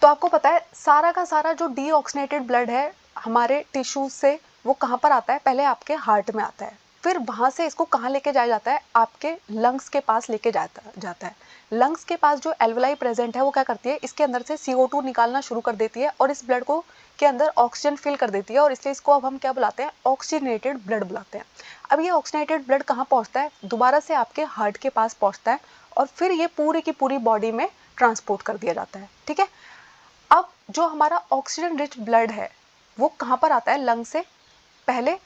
तो आपको पता है, सारा का सारा जो डीऑक्सीनेटेड ब्लड है हमारे टिश्यूज से, वो कहाँ पर आता है, पहले आपके हार्ट में आता है। फिर वहां से इसको कहाँ लेके जाया जाता है, आपके लंग्स के पास लेके जाता है। लंग्स के पास जो एल्वलाई प्रेजेंट है वो क्या करती है, इसके अंदर से CO2 निकालना शुरू कर देती है और इस ब्लड को के अंदर ऑक्सीजन फिल कर देती है। और इसलिए इसको अब हम क्या बुलाते हैं, ऑक्सीजनेटेड ब्लड बुलाते हैं। अब ये ऑक्सीजनेटेड ब्लड कहाँ पहुंचता है, दोबारा से आपके हार्ट के पास पहुंचता है और फिर ये पूरी की पूरी बॉडी में ट्रांसपोर्ट कर दिया जाता है। ठीक है, अब जो हमारा ऑक्सीजन रिच ब्लड है वो कहाँ पर आता है, लंग से पहले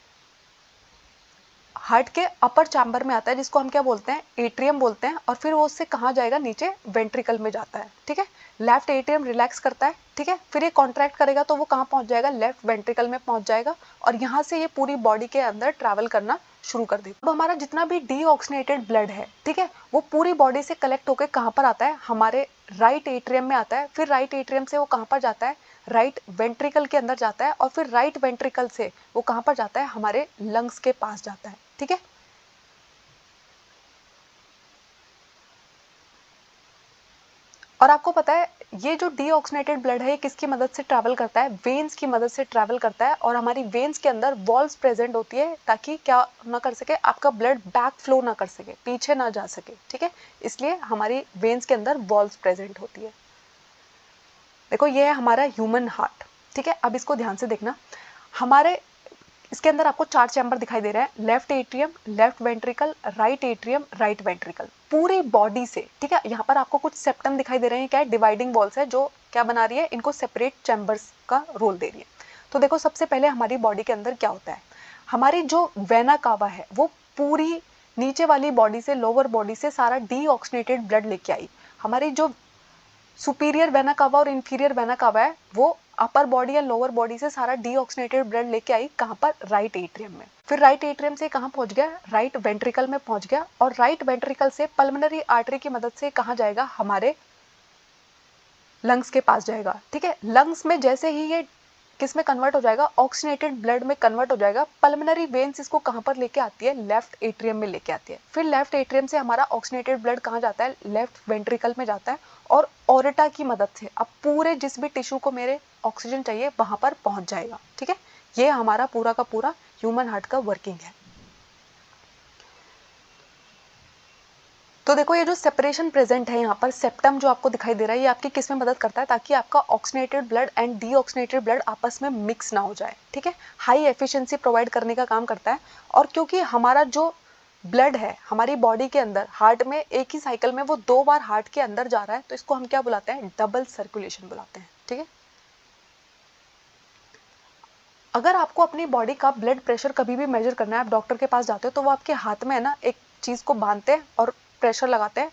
हार्ट के अपर चैम्बर में आता है, जिसको हम क्या बोलते हैं, एट्रियम बोलते हैं। और फिर वो उससे कहाँ जाएगा, नीचे वेंट्रिकल में जाता है। ठीक है, लेफ्ट एट्रियम रिलैक्स करता है। ठीक है, फिर ये कॉन्ट्रैक्ट करेगा तो वो कहाँ पहुंच जाएगा, लेफ्ट वेंट्रिकल में पहुंच जाएगा। और यहाँ से ये पूरी बॉडी के अंदर ट्रैवल करना शुरू कर देगा। अब हमारा जितना भी डीऑक्सीनेटेड ब्लड है, ठीक है, वो पूरी बॉडी से कलेक्ट होकर कहाँ पर आता है, हमारे राइट एट्रियम में आता है। फिर राइट एट्रियम से वो कहाँ पर जाता है, राइट वेंट्रिकल के अंदर जाता है। और फिर राइट वेंट्रिकल से वो कहाँ पर जाता है, हमारे लंग्स के पास जाता है। ठीक है, और आपको पता है, ये जो डीऑक्सीनेटेड ब्लड है ये किसकी मदद से ट्रैवल करता है, वेन्स की मदद से ट्रैवल करता है। और हमारी वेन्स के अंदर वॉल्व्स प्रेजेंट होती है, ताकि क्या ना कर सके, आपका ब्लड बैक फ्लो ना कर सके, पीछे ना जा सके। ठीक है, इसलिए हमारी वेन्स के अंदर वॉल्व्स प्रेजेंट होती है। देखो, ये है हमारा ह्यूमन हार्ट। ठीक है, अब इसको ध्यान से देखना। हमारे इसके अंदर आपको 4 चैम्बर दिखाई दे रहे हैं, left atrium, left ventricle, right atrium, right ventricle, पूरी बॉडी से। ठीक है, यहाँ पर आपको कुछ सेप्टम दिखाई दे रहे हैं, क्या है, डिवाइडिंग वॉल्स है, जो क्या बना रही है, इनको सेपरेट चैम्बर्स का रोल दे रही है। तो देखो, सबसे पहले हमारी बॉडी के अंदर क्या होता है, हमारी जो वेना कावा है वो पूरी नीचे वाली बॉडी से, लोअर बॉडी से सारा डीऑक्सीनेटेड ब्लड लेके आई। हमारी जो सुपीरियर वेना कावा और इंफीरियर वेना कावा है वो अपर बॉडी या लोअर बॉडी से सारा डीऑक्सीनेटेड ब्लड लेके आई, कहाँ पर, राइट एट्रियम में। फिर राइट एट्रियम से कहाँ पहुंच गया, राइट वेंट्रिकल में पहुंच गया। और राइट वेंट्रिकल से पल्मोनरी आर्टरी की मदद से कहाँ जाएगा, हमारे लंग्स के पास जाएगा। ठीक है, लंग्स में जैसे ही ये किस में कन्वर्ट हो जाएगा, ऑक्सीनेटेड ब्लड में कन्वर्ट हो जाएगा। पल्मोनरी वेन्स इसको कहाँ पर लेके आती है, लेफ्ट एट्रियम में लेके आती है। फिर लेफ्ट एट्रियम से हमारा ऑक्सीनेटेड ब्लड कहाँ जाता है, लेफ्ट वेंट्रिकल में जाता है। और ओरेटा की मदद से अब पूरे जिस भी टिश्यू को मेरे ऑक्सीजन चाहिए वहां पर पहुंच जाएगा। ठीक है, ये हमारा पूरा का पूरा ह्यूमन हार्ट का वर्किंग है। तो देखो ये जो सेपरेशन प्रेजेंट है यहाँ पर, सेप्टम जो आपको दिखाई दे रहा है, ये आपकी किस में मदद करता है, ताकि आपका oxygenated blood and deoxygenated blood आपस में मिक्स ना हो जाए, ठीक है। हाई एफिशिएंसी प्रोवाइड करने का काम करता है। और क्योंकि हमारा जो ब्लड है हमारी बॉडी के अंदर हार्ट में एक ही साइकिल में वो 2 बार हार्ट के अंदर जा रहा है, तो इसको हम क्या बुलाते हैं, डबल सर्कुलेशन बुलाते हैं, ठीक है। अगर आपको अपनी बॉडी का ब्लड प्रेशर कभी भी मेजर करना है, आप डॉक्टर के पास जाते हो तो वो आपके हाथ में है ना एक चीज को बांधते हैं और प्रेशर लगाते हैं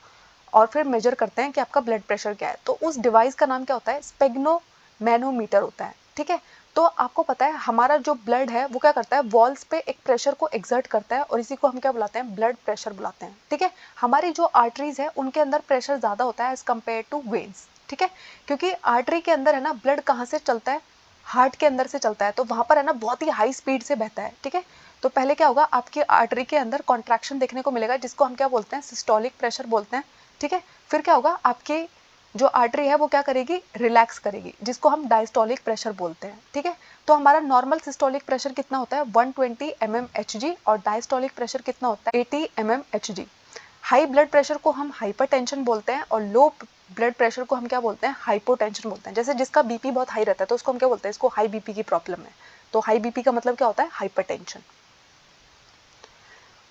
और फिर मेजर करते हैं कि आपका ब्लड प्रेशर क्या है। तो उस डिवाइस का नाम क्या होता है, स्पेग्नोमैनोमीटर होता है, ठीक है। तो आपको पता है हमारा जो ब्लड है वो क्या करता है, वॉल्स पे एक प्रेशर को एक्सर्ट करता है और इसी को हम क्या बुलाते हैं, ब्लड प्रेशर बुलाते हैं, ठीक है। हमारी जो आर्टरीज है उनके अंदर प्रेशर ज्यादा होता है एज कम्पेयर टू वेन्स, ठीक है। क्योंकि आर्टरी के अंदर है ना ब्लड कहाँ से चलता है, हार्ट के अंदर से चलता है, तो वहां पर है ना बहुत ही हाई स्पीड से बहता है, ठीक है। तो पहले क्या होगा, आपकी आर्टरी के अंदर कॉन्ट्रैक्शन देखने को मिलेगा जिसको हम क्या बोलते हैं, सिस्टोलिक प्रेशर बोलते हैं, ठीक है। फिर क्या होगा, आपकी जो आर्टरी है वो क्या करेगी, रिलैक्स करेगी, जिसको हम डायस्टोलिक प्रेशर बोलते हैं, ठीक है। तो हमारा नॉर्मल सिस्टोलिक प्रेशर कितना होता है, 120 mmHg, और डायस्टोलिक प्रेशर कितना होता है, 80 mmHg। हाई ब्लड प्रेशर को हम हाइपरटेंशन बोलते हैं और लो ब्लड प्रेशर को हम क्या बोलते हैं, हाइपोटेंशन बोलते हैं। जैसे जिसका बीपी बहुत हाई रहता है तो उसको हम क्या बोलते हैं, इसको हाई बीपी की प्रॉब्लम है। तो हाई बीपी का मतलब क्या होता है, हाइपरटेंशन।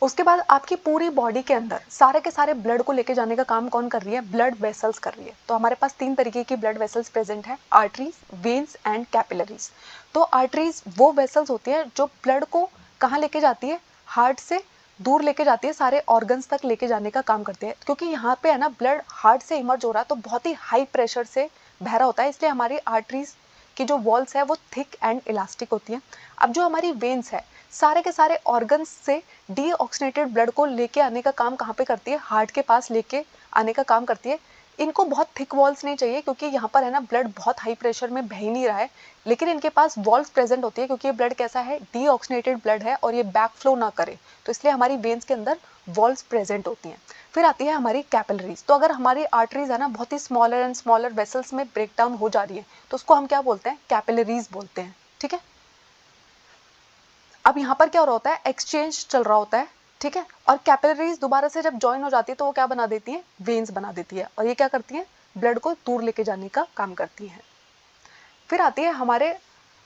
उसके बाद आपकी पूरी बॉडी के अंदर सारे के सारे ब्लड को लेके जाने का काम कौन कर रही है, ब्लड वेसल्स कर रही है। तो हमारे पास 3 तरीके की ब्लड वेसल्स प्रेजेंट है, आर्टरीज, वेन्स एंड कैपिलरीज। तो आर्टरीज वो वेसल्स होती है जो ब्लड को कहाँ लेके जाती है, हार्ट से दूर लेके जाती है, सारे ऑर्गन्स तक लेके जाने का काम करते हैं। क्योंकि यहाँ पे है ना ब्लड हार्ट से इमर्ज हो रहा है तो बहुत ही हाई प्रेशर से बह रहा होता है, इसलिए हमारी आर्टरीज की जो वॉल्स है वो थिक एंड इलास्टिक होती है। अब जो हमारी वेन्स है सारे के सारे ऑर्गन्स से डीऑक्सीनेटेड ब्लड को लेके आने का काम कहाँ पे करती है, हार्ट के पास लेके आने का काम करती है। इनको बहुत थिक वॉल्स नहीं चाहिए क्योंकि यहाँ पर है ना ब्लड बहुत हाई प्रेशर में बह ही नहीं रहा है, लेकिन इनके पास वॉल्स प्रेजेंट होती है क्योंकि ये ब्लड कैसा है, डीऑक्सीनेटेड ब्लड है और ये बैक फ्लो ना करे, तो इसलिए हमारी वेन्स के अंदर वॉल्स प्रेजेंट होती हैं। फिर आती है हमारी कैपिलरीज। तो अगर हमारी आर्टरीज है ना बहुत ही स्मॉलर एंड स्मॉलर वेसल्स में ब्रेक डाउन हो जा रही है तो उसको हम क्या बोलते हैं, कैपिलरीज बोलते हैं, ठीक है। अब यहाँ पर क्या हो रहा होता है, एक्सचेंज चल रहा होता है, ठीक है। और कैपिलरीज दोबारा से जब ज्वाइन हो जाती है तो वो क्या बना देती है, वेन्स बना देती है, और ये क्या करती है, ब्लड को दूर लेके जाने का काम करती है। फिर आती है हमारे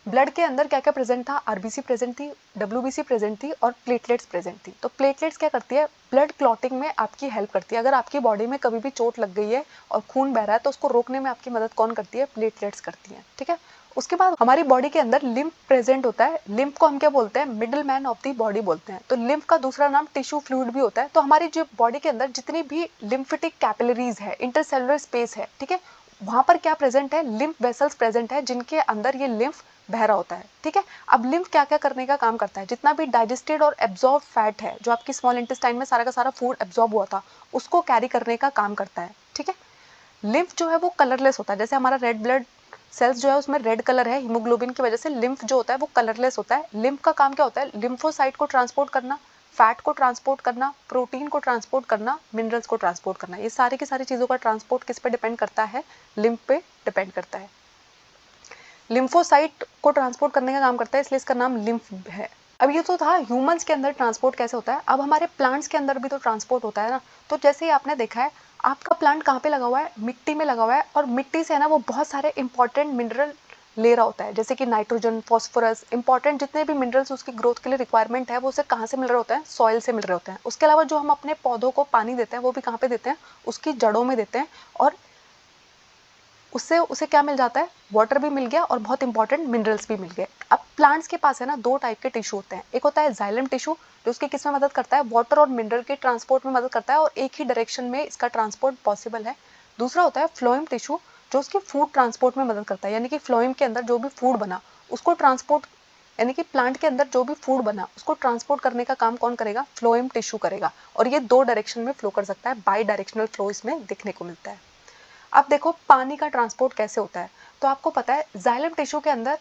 ब्लड के अंदर क्या क्या प्रेजेंट था, आरबीसी प्रेजेंट थी, डब्ल्यूबीसी प्रेजेंट थी और प्लेटलेट्स प्रेजेंट थी। तो प्लेटलेट्स क्या करती है, ब्लड क्लॉटिंग में आपकी हेल्प करती है। अगर आपकी बॉडी में कभी भी चोट लग गई है और खून बह रहा है तो उसको रोकने में आपकी मदद कौन करती है, प्लेटलेट्स करती है, ठीक है। उसके बाद हमारी बॉडी के अंदर लिम्फ प्रेजेंट होता है। लिम्फ को हम क्या बोलते हैं, middle man of the body बोलते हैं। तो लिम्फ का दूसरा नाम टिश्यू फ्लूइड भी होता है। तो हमारी जो बॉडी के अंदर जितनी भी लिम्फेटिक कैपिलरीज है, इंटरसेलुलर स्पेस है, ठीक है, वहां पर क्या प्रेजेंट है, लिम्फ वेसल्स प्रेजेंट है जिनके अंदर ये लिम्फ बह रहा होता है, ठीक है। अब लिम्फ क्या क्या करने का काम करता है, जितना भी डाइजेस्टेड और एब्जॉर्ब फैट है जो आपकी स्मॉल इंटेस्टाइन में सारा का सारा फूड एब्जॉर्ब हुआ था उसको कैरी करने का काम करता है, ठीक है। लिम्फ जो है वो कलरलेस होता है, जैसे हमारा रेड ब्लड सेल्स जो है उसमें रेड कलर है हीमोग्लोबिन की वजह से, लिम्फ जो होता है वो कलरलेस होता है। लिम्फ का काम क्या होता है, लिम्फोसाइट को ट्रांसपोर्ट करना, फैट को ट्रांसपोर्ट करना, प्रोटीन को ट्रांसपोर्ट करना, मिनरल्स को ट्रांसपोर्ट करना। ये सारी की सारी चीज़ों का ट्रांसपोर्ट किस पे डिपेंड करता है, लिम्फ पे डिपेंड करता है। लिम्फोसाइट को ट्रांसपोर्ट करने का काम करता है, इसलिए इसका नाम लिम्फ है। अब ये तो था ह्यूमंस के अंदर ट्रांसपोर्ट कैसे होता है, अब हमारे प्लांट्स के अंदर भी तो ट्रांसपोर्ट होता है ना। तो जैसे ही आपने देखा है आपका प्लांट कहाँ पे लगा हुआ है, मिट्टी में लगा हुआ है, और मिट्टी से है ना वो बहुत सारे इंपॉर्टेंट मिनरल ले रहा होता है, जैसे कि नाइट्रोजन, फॉस्फोरस, इंपॉर्टेंट जितने भी मिनरल्स उसकी ग्रोथ के लिए रिक्वायरमेंट है वो उसे कहाँ से मिल रहे होते हैं, सॉइल से मिल रहे होते हैं। उसके अलावा जो हम अपने पौधों को पानी देते हैं वो भी कहाँ पे देते हैं, उसकी जड़ों में देते हैं, और उससे उसे क्या मिल जाता है, वाटर भी मिल गया और बहुत इंपॉर्टेंट मिनरल्स भी मिल गए। अब प्लांट्स के पास है ना 2 टाइप के टिश्यू होते हैं, एक होता है जाइलम टिश्यू जो उसके किस में मदद करता है, वाटर और मिनरल के ट्रांसपोर्ट में मदद करता है और एक ही डायरेक्शन में इसका ट्रांसपोर्ट पॉसिबल है। दूसरा होता है फ्लोएम टिश्यू जो उसकी फूड ट्रांसपोर्ट में मदद करता है, यानी कि फ्लोएम के अंदर जो भी फूड बना उसको ट्रांसपोर्ट, यानी कि प्लांट के अंदर जो भी फूड बना उसको ट्रांसपोर्ट करने का काम कौन करेगा, फ्लोएम टिश्यू करेगा, और ये 2 डायरेक्शन में फ्लो कर सकता है, बाई डायरेक्शनल फ्लो इसमें देखने को मिलता है। अब देखो पानी का ट्रांसपोर्ट कैसे होता है, तो आपको पता है जाइलम टिश्यू के अंदर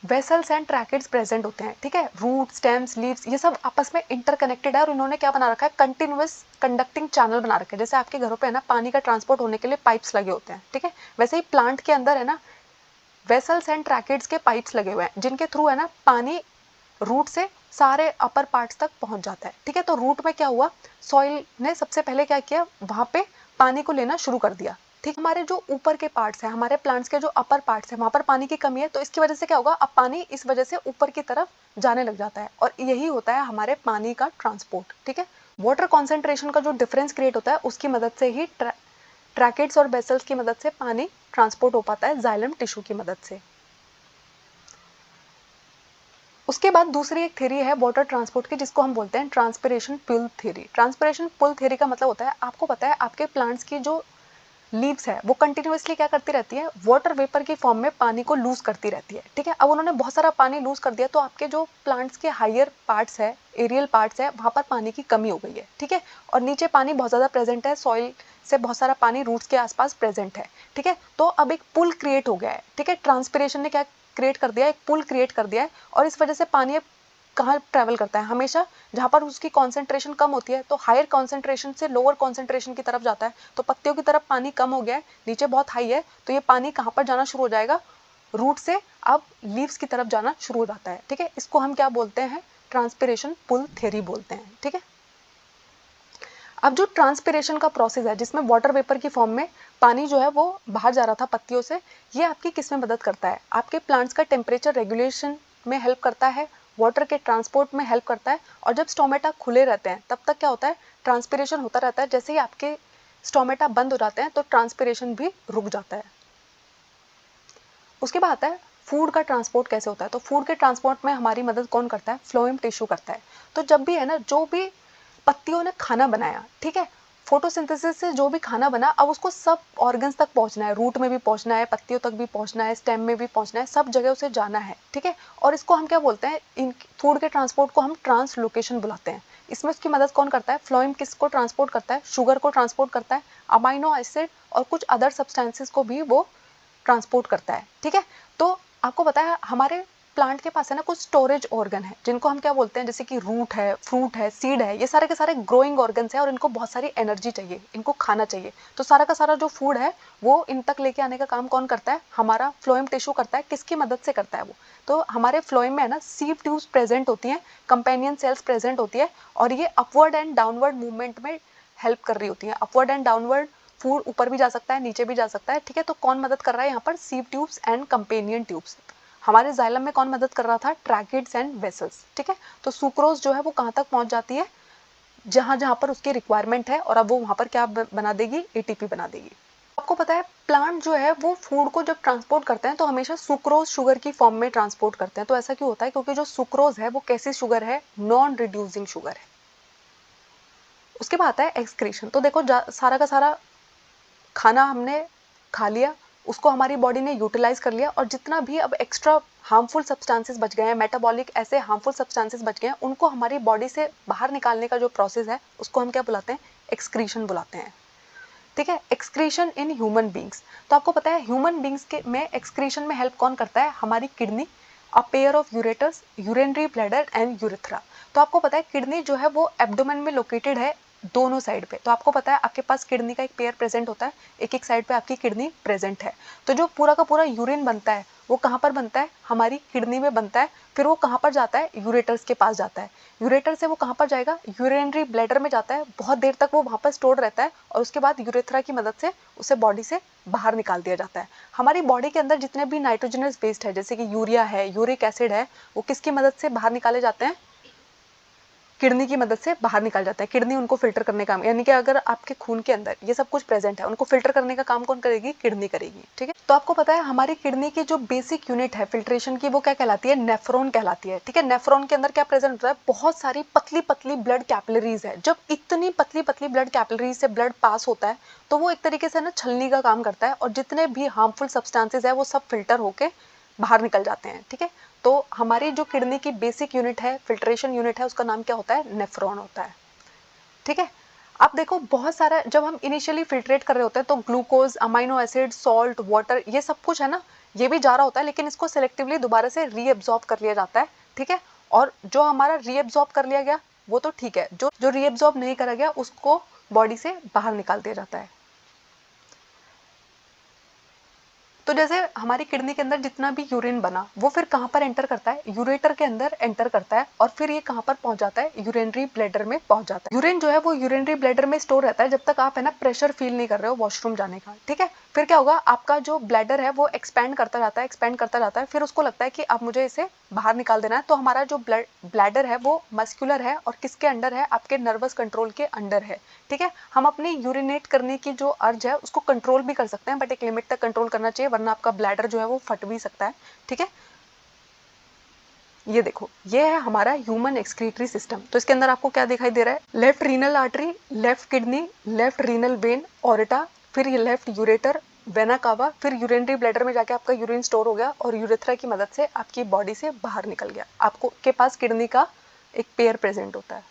वेसल्स एंड ट्रैकेट्स प्रेजेंट होते हैं, ठीक है। रूट, स्टेम्स, लीव्स ये सब आपस में इंटरकनेक्टेड है और इन्होंने क्या बना रखा है, कंटिन्यूअस कंडक्टिंग चैनल बना रखे हैं। जैसे आपके घरों पे है ना पानी का ट्रांसपोर्ट होने के लिए पाइप्स लगे होते हैं, ठीक है, वैसे ही प्लांट के अंदर है ना वेसल्स एंड ट्रैकेट्स के पाइप्स लगे हुए हैं जिनके थ्रू है ना पानी रूट से सारे अपर पार्ट्स तक पहुंच जाता है। ठीक है, तो रूट में क्या हुआ, सॉइल ने सबसे पहले क्या किया, वहां पे पानी को लेना शुरू कर दिया। ठीक, हमारे जो ऊपर के पार्ट्स हैं, हमारे प्लांट्स के जो अपर पार्ट्स हैं, वहां पर पानी की कमी है, तो इसकी वजह से क्या होगा, अब पानी इस वजह से ऊपर की तरफ जाने लग जाता है और यही होता है हमारे पानी का ट्रांसपोर्ट। ठीक है, वाटर कॉन्सेंट्रेशन का जो डिफरेंस क्रिएट होता है उसकी मदद से ही ट्रैकेट्स और वेसल्स की मदद से पानी ट्रांसपोर्ट हो पाता है जाइलम टिश्यू की मदद से। उसके बाद दूसरी एक थ्योरी है वाटर ट्रांसपोर्ट की, जिसको हम बोलते हैं transpiration pull theory. Transpiration pull theory का मतलब होता है, आपको पता है आपके प्लांट्स की जो लीव्स है वो कंटिन्यूअसली क्या करती रहती है, वाटर वेपर की फॉर्म में पानी को लूज करती रहती है। ठीक है, अब उन्होंने बहुत सारा पानी लूज कर दिया, तो आपके जो प्लांट्स के हायर पार्ट्स है, एरियल पार्ट्स है, वहां पर पानी की कमी हो गई है। ठीक है, और नीचे पानी बहुत ज्यादा प्रेजेंट है, सॉइल से बहुत सारा पानी रूट्स के आसपास प्रेजेंट है। ठीक है, तो अब एक पुल क्रिएट हो गया है। ठीक है, ट्रांसपिरेशन ने क्या क्रिएट कर दिया, एक पुल क्रिएट कर दिया है, और इस वजह से पानी कहाँ ट्रैवल करता है, हमेशा जहाँ पर उसकी कॉन्सेंट्रेशन कम होती है, तो हायर कॉन्सेंट्रेशन से लोअर कॉन्सेंट्रेशन की तरफ जाता है। तो पत्तियों की तरफ पानी कम हो गया है, नीचे बहुत हाई है, तो ये पानी कहाँ पर जाना शुरू हो जाएगा, रूट से अब लीव्स की तरफ जाना शुरू हो जाता है। ठीक है, इसको हम क्या बोलते हैं, ट्रांसपिरेशन पुल थ्योरी बोलते हैं। ठीक है, अब जो ट्रांसपिरेशन का प्रोसेस है, जिसमें वाटर वेपर की फॉर्म में पानी जो है वो बाहर जा रहा था पत्तियों से, ये आपकी किस में मदद करता है, आपके प्लांट्स का टेम्परेचर रेगुलेशन में हेल्प करता है, वाटर के ट्रांसपोर्ट में हेल्प करता है, और जब स्टोमेटा खुले रहते हैं तब तक क्या होता है, ट्रांसपिरेशन होता रहता है। जैसे ही आपके स्टोमेटा बंद हो जाते हैं तो ट्रांसपिरेशन भी रुक जाता है। उसके बाद आता है फूड का ट्रांसपोर्ट कैसे होता है। तो फूड के ट्रांसपोर्ट में हमारी मदद कौन करता है, फ्लोएम टिश्यू करता है। तो जब भी है ना, जो भी पत्तियों ने खाना बनाया, ठीक है, फोटोसिंथेसिस से जो भी खाना बना, अब उसको सब ऑर्गन्स तक पहुंचना है, रूट में भी पहुंचना है, पत्तियों तक भी पहुंचना है, स्टेम में भी पहुंचना है, सब जगह उसे जाना है। ठीक है, और इसको हम क्या बोलते हैं, इन फूड के ट्रांसपोर्ट को हम ट्रांसलोकेशन बुलाते हैं। इसमें उसकी मदद कौन करता है, फ्लोएम किसको ट्रांसपोर्ट करता है, शुगर को ट्रांसपोर्ट करता है, अमाइनो एसिड और कुछ अदर सब्सटेंसेस को भी वो ट्रांसपोर्ट करता है। ठीक है, तो आपको पता है हमारे प्लांट के पास है ना कुछ स्टोरेज ऑर्गन है, जिनको हम क्या बोलते हैं, जैसे कि रूट है, फ्रूट है, सीड है, ये सारे के सारे ग्रोइंग ऑर्गन्स हैं, और इनको बहुत सारी एनर्जी चाहिए, इनको खाना चाहिए। तो सारा का सारा जो फूड है वो इन तक लेके आने का काम कौन करता है, हमारा फ्लोएम टिश्यू करता है। किसकी मदद से करता है वो, तो हमारे फ्लोएम में है ना सीव ट्यूब्स प्रेजेंट होती हैं, कंपेनियन सेल्स प्रेजेंट होती है, और ये अपवर्ड एंड डाउनवर्ड मूवमेंट में हेल्प कर रही होती है। अपवर्ड एंड डाउनवर्ड फूड ऊपर भी जा सकता है, नीचे भी जा सकता है। ठीक है, तो कौन मदद कर रहा है यहाँ पर, sieve tubes and companion tubes. हमारे जाइलम में कौन मदद कर रहा था, ट्रैकेट्स एंड वेसल्स। ठीक है, तो सुक्रोज जो है वो कहाँ तक पहुंच जाती है, जहां जहां पर उसकी रिक्वायरमेंट है, और अब वो वहां पर क्या बना देगी, एटीपी बना देगी। आपको पता है प्लांट जो है वो फूड को जब ट्रांसपोर्ट करते हैं तो हमेशा सुक्रोज शुगर की फॉर्म में ट्रांसपोर्ट करते हैं। तो ऐसा क्यों होता है, क्योंकि जो सुक्रोज है वो कैसी शुगर है, नॉन रिड्यूसिंग शुगर है। उसके बाद आता है एक्सक्रीशन। तो देखो सारा का सारा खाना हमने खा लिया, उसको हमारी बॉडी ने यूटिलाइज कर लिया, और जितना भी अब एक्स्ट्रा हार्मफुल सब्सटेंसेस बच गए हैं, मेटाबॉलिक ऐसे हार्मफुल सब्सटेंसेस बच गए हैं, उनको हमारी बॉडी से बाहर निकालने का जो प्रोसेस है उसको हम क्या बुलाते हैं, एक्सक्रीशन बुलाते हैं। ठीक है, एक्सक्रीशन इन ह्यूमन बींग्स। तो आपको पता है ह्यूमन बींग्स के में एक्सक्रीशन में हेल्प कौन करता है, हमारी kidney, a pair of ureters, urinary bladder and urethra. तो आपको पता है किडनी जो है वो एब्डोमेन में लोकेटेड है, दोनों साइड पे। तो आपको पता है आपके पास किडनी का एक पेयर प्रेजेंट होता है, एक एक साइड पे आपकी किडनी प्रेजेंट है। तो जो पूरा का पूरा यूरिन बनता है वो कहाँ पर बनता है, हमारी किडनी में बनता है। फिर वो कहाँ पर जाता है, यूरेटर्स के पास जाता है। यूरेटर से वो कहाँ पर जाएगा, यूरिनरी ब्लैडर में जाता है, बहुत देर तक वो वहाँ पर स्टोर रहता है, और उसके बाद यूरेथ्रा की मदद से उसे बॉडी से बाहर निकाल दिया जाता है। हमारी बॉडी के अंदर जितने भी नाइट्रोजनस वेस्ट है, जैसे कि यूरिया है, यूरिक एसिड है, वो किसकी मदद से बाहर निकाले जाते हैं, किडनी की मदद से बाहर निकाल जाता है। किडनी उनको फिल्टर करने का काम, यानी कि अगर आपके खून के अंदर ये सब कुछ प्रेजेंट है, उनको फिल्टर करने का काम कौन करेगी, किडनी करेगी। ठीक है, तो आपको पता है हमारी किडनी की जो बेसिक यूनिट है फिल्ट्रेशन की, वो क्या कहलाती है, नेफ्रॉन कहलाती है। ठीक है, नेफ्रॉन के अंदर क्या प्रेजेंट होता है, बहुत सारी पतली पतली ब्लड कैपिलरीज है। जब इतनी पतली पतली ब्लड कैपिलरीज से ब्लड पास होता है तो वो एक तरीके से ना छलनी का काम करता है, और जितने भी हार्मफुल सब्सटेंसेज है वो सब फिल्टर होके बाहर निकल जाते हैं। ठीक है, तो हमारी जो किडनी की बेसिक यूनिट है, फिल्ट्रेशन यूनिट है, उसका नाम क्या होता है, नेफ्रॉन होता है। ठीक है, अब देखो बहुत सारा, जब हम इनिशियली फिल्ट्रेट कर रहे होते हैं तो glucose, amino acid, salt, water, ये सब कुछ है ना, ये भी जा रहा होता है, लेकिन इसको सेलेक्टिवली दोबारा से रीएब्जॉर्ब कर लिया जाता है। ठीक है, और जो हमारा रीएब्जॉर्ब कर लिया गया वो तो ठीक है, जो जो रीएब्जॉर्ब नहीं करा गया उसको बॉडी से बाहर निकाल दिया जाता है। तो जैसे हमारी किडनी के अंदर जितना भी यूरिन बना वो फिर कहाँ पर एंटर करता है, यूरेटर के अंदर एंटर करता है और फिर ये कहाँ पर पहुंच जाता है, यूरिनरी ब्लैडर में पहुंच जाता है। यूरिन जो है वो यूरिनरी ब्लैडर में स्टोर रहता है जब तक आप है ना प्रेशर फील नहीं कर रहे हो वॉशरूम जाने का, ठीक है। फिर क्या होगा, आपका जो ब्लैडर है वो एक्सपैंड करता जाता है, एक्सपैंड करता जाता है, फिर उसको लगता है कि अब मुझे इसे बाहर निकाल देना है। तो हमारा जो ब्लैडर है वो मस्कुलर है और किसके अंडर है, आपके नर्वस कंट्रोल के अंडर है, ठीक है। हम अपनी यूरिनेट करने की जो अर्ज है उसको कंट्रोल भी कर सकते हैं, बट एक लिमिट तक कंट्रोल करना चाहिए, वरना आपका ब्लैडर जो है वो फट भी सकता है, ठीक है। ये देखो, ये है हमारा ह्यूमन एक्सक्रीटरी सिस्टम। तो इसके अंदर आपको क्या दिखाई दे रहा है, left renal artery, left kidney, left renal vein, aorta, फिर ये लेफ्ट यूरेटर, वेना कावा, फिर यूरिनरी ब्लैडर में जाके आपका यूरिन स्टोर हो गया और यूरेथ्रा की मदद से आपकी बॉडी से बाहर निकल गया। आपको के पास किडनी का एक पेयर प्रेजेंट होता है,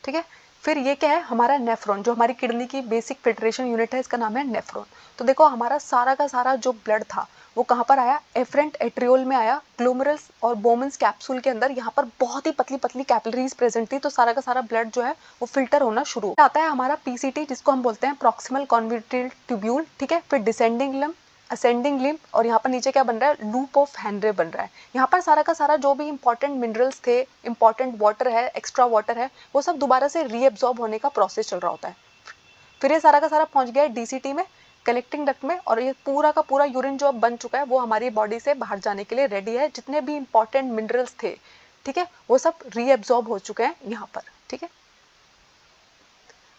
ठीक है। फिर ये क्या है, हमारा नेफ्रॉन, जो हमारी किडनी की बेसिक फिल्ट्रेशन यूनिट है, इसका नाम है नेफ्रॉन। तो देखो हमारा सारा का सारा जो ब्लड था वो कहाँ पर आया, एफरेंट एट्रियोल में आया, ग्लोमेरुलस और बोमन्स कैप्सूल के अंदर यहाँ पर बहुत ही पतली पतली कैपिलरीज प्रेजेंट थी, तो सारा का सारा ब्लड जो है वो फिल्टर होना शुरू आता है। हमारा पीसीटी, जिसको हम बोलते हैं प्रॉक्सिमल कॉन्विट्रियल ट्यूब्यूल, ठीक है। फिर डिसेंडिंग लिम्ब, असेंडिंग लिम्ब, और यहाँ पर नीचे क्या बन रहा है, लूप ऑफ हेनरे बन रहा है। यहाँ पर सारा का सारा जो भी इंपॉर्टेंट मिनरल्स थे, इंपॉर्टेंट वाटर है, एक्स्ट्रा वाटर है, वो सब दोबारा से रीएब्जॉर्ब होने का प्रोसेस चल रहा होता है। फिर ये सारा का सारा पहुंच गया है डीसीटी में, कलेक्टिंग डक्ट में, और ये पूरा का पूरा यूरिन जो अब बन चुका है वो हमारी बॉडी से बाहर जाने के लिए रेडी है। जितने भी इंपॉर्टेंट मिनरल्स थे, ठीक है, वो सब रीएब्जॉर्ब हो चुके हैं यहाँ पर, ठीक है।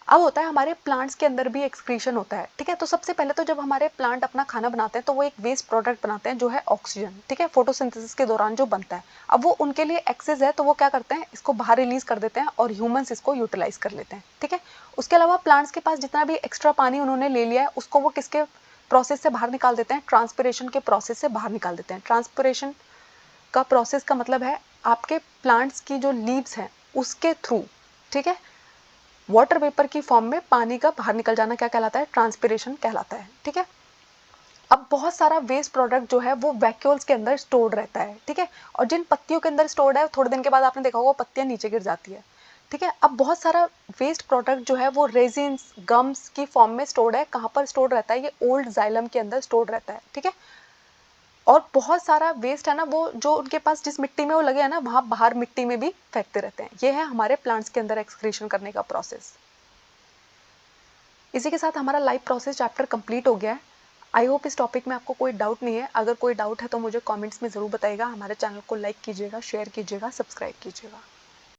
अब होता है हमारे प्लांट्स के अंदर भी एक्सक्रीशन होता है, ठीक है। तो सबसे पहले तो जब हमारे प्लांट अपना खाना बनाते हैं तो वो एक वेस्ट प्रोडक्ट बनाते हैं जो है ऑक्सीजन, ठीक है, फोटोसिंथेसिस के दौरान जो बनता है। अब वो उनके लिए एक्सेस है तो वो क्या करते हैं, इसको बाहर रिलीज कर देते हैं और ह्यूमंस इसको यूटिलाइज कर लेते हैं, ठीक है। उसके अलावा प्लांट्स के पास जितना भी एक्स्ट्रा पानी उन्होंने ले लिया है उसको वो किसके प्रोसेस से बाहर निकाल देते हैं, ट्रांसपिरेशन के प्रोसेस से बाहर निकाल देते हैं। ट्रांसपिरेशन का प्रोसेस का मतलब है आपके प्लांट्स की जो लीव्स हैं उसके थ्रू, ठीक है, वाटर वेपर की फॉर्म में पानी का बाहर निकल जाना क्या कहलाता है, ट्रांसपिरेशन कहलाता है, ठीक है। अब बहुत सारा वेस्ट प्रोडक्ट जो है वो वैक्यूल्स के अंदर स्टोर्ड रहता है, ठीक है। और जिन पत्तियों के अंदर स्टोर्ड है थोड़े दिन के बाद आपने देखा होगा पत्तियां नीचे गिर जाती है, ठीक है। अब बहुत सारा वेस्ट प्रोडक्ट जो है वो रेजिन्स, गम्स की फॉर्म में स्टोर्ड है। कहाँ पर स्टोर्ड रहता है, ये ओल्ड जाइलम के अंदर स्टोर्ड रहता है, ठीक है। और बहुत सारा वेस्ट है ना वो जो उनके पास जिस मिट्टी में वो लगे हैं ना वहाँ बाहर मिट्टी में भी फेंकते रहते हैं। ये है हमारे प्लांट्स के अंदर एक्सक्रीशन करने का प्रोसेस। इसी के साथ हमारा लाइव प्रोसेस चैप्टर कंप्लीट हो गया है। आई होप इस टॉपिक में आपको कोई डाउट नहीं है। अगर कोई डाउट है तो मुझे कमेंट्स में ज़रूर बताइएगा। हमारे चैनल को लाइक कीजिएगा, शेयर कीजिएगा, सब्सक्राइब कीजिएगा।